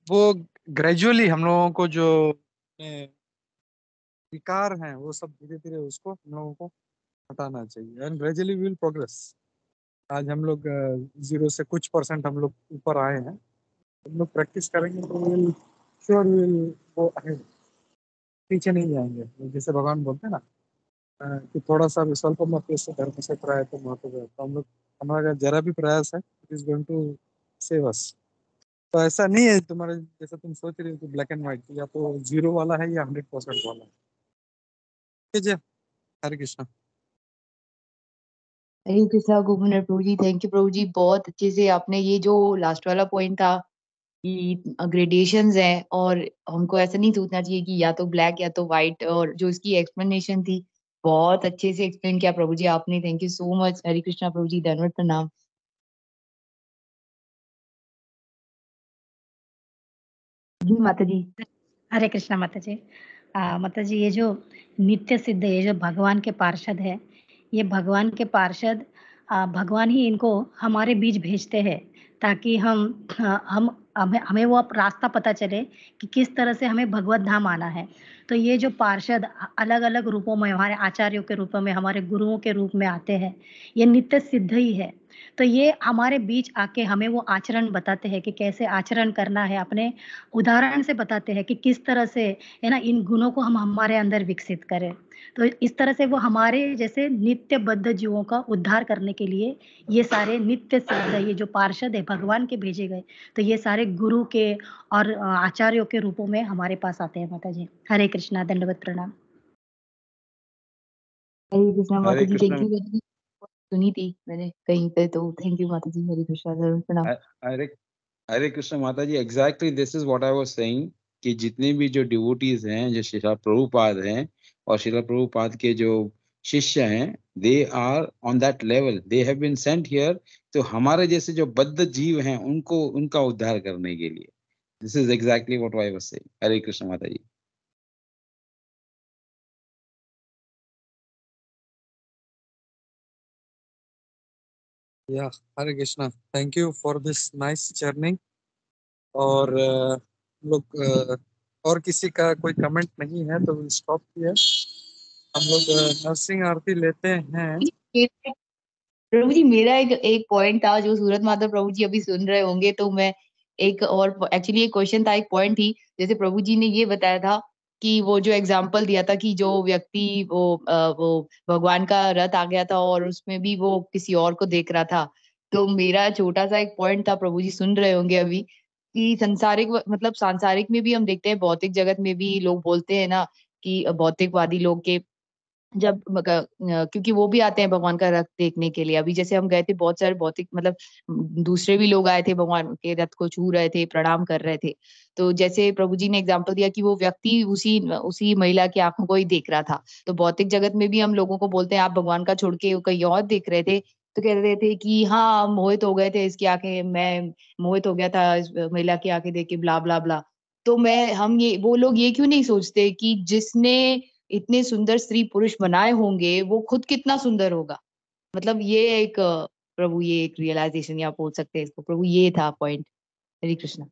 वो ग्रेजुअली हम लोगों को जो विकार हैं वो सब धीरे धीरे उसको हम लोगों को हटाना चाहिए, एंड ग्रेजुअली विल प्रोग्रेस। आज हम लोग 0 से कुछ % हम लोग ऊपर आए हैं। हम लोग प्रैक्टिस करेंगे तो will sure will go ahead, पीछे नहीं जाएंगे। जैसे भगवान बोलते हैं ना कि थोड़ा सा भी स्वल्प मत से धर्म से प्रयास तो महत्व है, तो हम लोग, हमारा जरा भी प्रयास है, it is going to save us. तो ऐसा नहीं है तुम्हारे जैसा तुम सोच रहे हो कि ब्लैक एंड व्हाइट, या तो 0 वाला है या 100% वाला है। ठीक है जी। हरे कृष्णा। हरे कृष्णा गोपन प्रभु जी, थैंक यू प्रभु जी, बहुत अच्छे से आपने ये जो लास्ट वाला पॉइंट था कि ग्रेडेशंस हैं और हमको ऐसा नहीं सोचना चाहिए कि या तो ब्लैक या तो व्हाइट, और जो इसकी एक्सप्लेनेशन थी बहुत अच्छे से एक्सप्लेन किया प्रभु जी आपने। Thank you so much. Hare Krishna prabhu ji, धन्यवाद, प्रणाम। जी माता जी। हरे कृष्णा माता जी। माता जी, ये जो नित्य सिद्ध, ये जो भगवान के पार्षद है, ये भगवान के पार्षद भगवान ही इनको हमारे बीच भेजते हैं ताकि हम हमें हमें वो रास्ता पता चले कि किस तरह से हमें भगवत धाम आना है। तो ये जो पार्षद अलग अलग रूपों में, हमारे आचार्यों के रूप में, हमारे गुरुओं के रूप में आते हैं, ये नित्य सिद्ध ही है। तो ये हमारे बीच आके हमें वो आचरण बताते हैं कि कैसे आचरण करना है, अपने उदाहरण से बताते हैं कि किस तरह से, है ना, इन गुणों को हम हमारे अंदर विकसित करें। तो इस तरह से वो हमारे जैसे नित्य बद्ध जीवों का उद्धार करने के लिए ये सारे नित्य सिद्ध, ये जो पार्षद है भगवान के भेजे गए, तो ये सारे गुरु के और आचार्यों के रूपों में हमारे पास आते हैं माता जी। हरे कृष्णा, दंडवत प्रणाम। हरे कृष्णा माता हरे जी, thank Krishna. You very much. सुनी थी मैंने कहीं पे, तो थैंक यू माता जी। हरे कृष्णा, धन्यवाद, प्रणाम। हरे हरे कृष्ण माता जी, exactly this is what I was saying कि जितने भी जो डिवोटीज हैं, जो श्रीला प्रभुपाद हैं और श्रीला प्रभुपाद के जो शिष्य हैं, they are on that level, they have been sent here. तो हमारे जैसे जो बद्ध जीव हैं उनको, उनका उद्धार करने के लिए, this is exactly what I was saying. Hare Krishna माता जी। Yeah Hare Krishna, thank you for this nice journey. और लोग और किसी का कोई कमेंट नहीं है तो विल स्टॉप हियर। हम लोग नरसिंह आरती लेते हैं। प्रभु जी मेरा एक पॉइंट था जो सूरत माता प्रभु जी अभी सुन रहे होंगे, तो मैं एक और एक्चुअली एक क्वेश्चन था, एक पॉइंट थी। जैसे प्रभु जी ने ये बताया था कि वो जो एग्जाम्पल दिया था कि जो व्यक्ति वो भगवान का रथ आ गया था और उसमें भी वो किसी और को देख रहा था। तो मेरा छोटा सा एक पॉइंट था, प्रभु जी सुन रहे होंगे अभी, कि संसारिक मतलब सांसारिक में भी हम देखते हैं, भौतिक जगत में भी लोग बोलते हैं ना कि भौतिकवादी लोग के जब क्योंकि वो भी आते हैं भगवान का रथ देखने के लिए। अभी जैसे हम गए थे, बहुत सारे भौतिक मतलब दूसरे भी लोग आए थे, भगवान के रथ को छू रहे थे, प्रणाम कर रहे थे। तो जैसे प्रभु जी ने एग्जाम्पल दिया कि वो व्यक्ति उसी उसी महिला की आंखों को ही देख रहा था। तो भौतिक जगत में भी हम लोगों को बोलते हैं, आप भगवान का छोड़ के कहीं और देख रहे थे, तो कह रहे थे कि हाँ, मोहित हो गए थे इसकी आंखें, मैं मोहित हो गया था इस महिला की आंखें देख के, ब्ला ब्ला ब्ला। तो मैं हम ये वो लोग ये क्यों नहीं सोचते कि जिसने इतने सुंदर स्त्री पुरुष बनाए होंगे, वो खुद कितना सुंदर होगा। मतलब ये एक प्रभु ये एक रियलाइजेशन या आप बोल सकते हैं इसको, प्रभु ये था पॉइंट। हरे कृष्णा।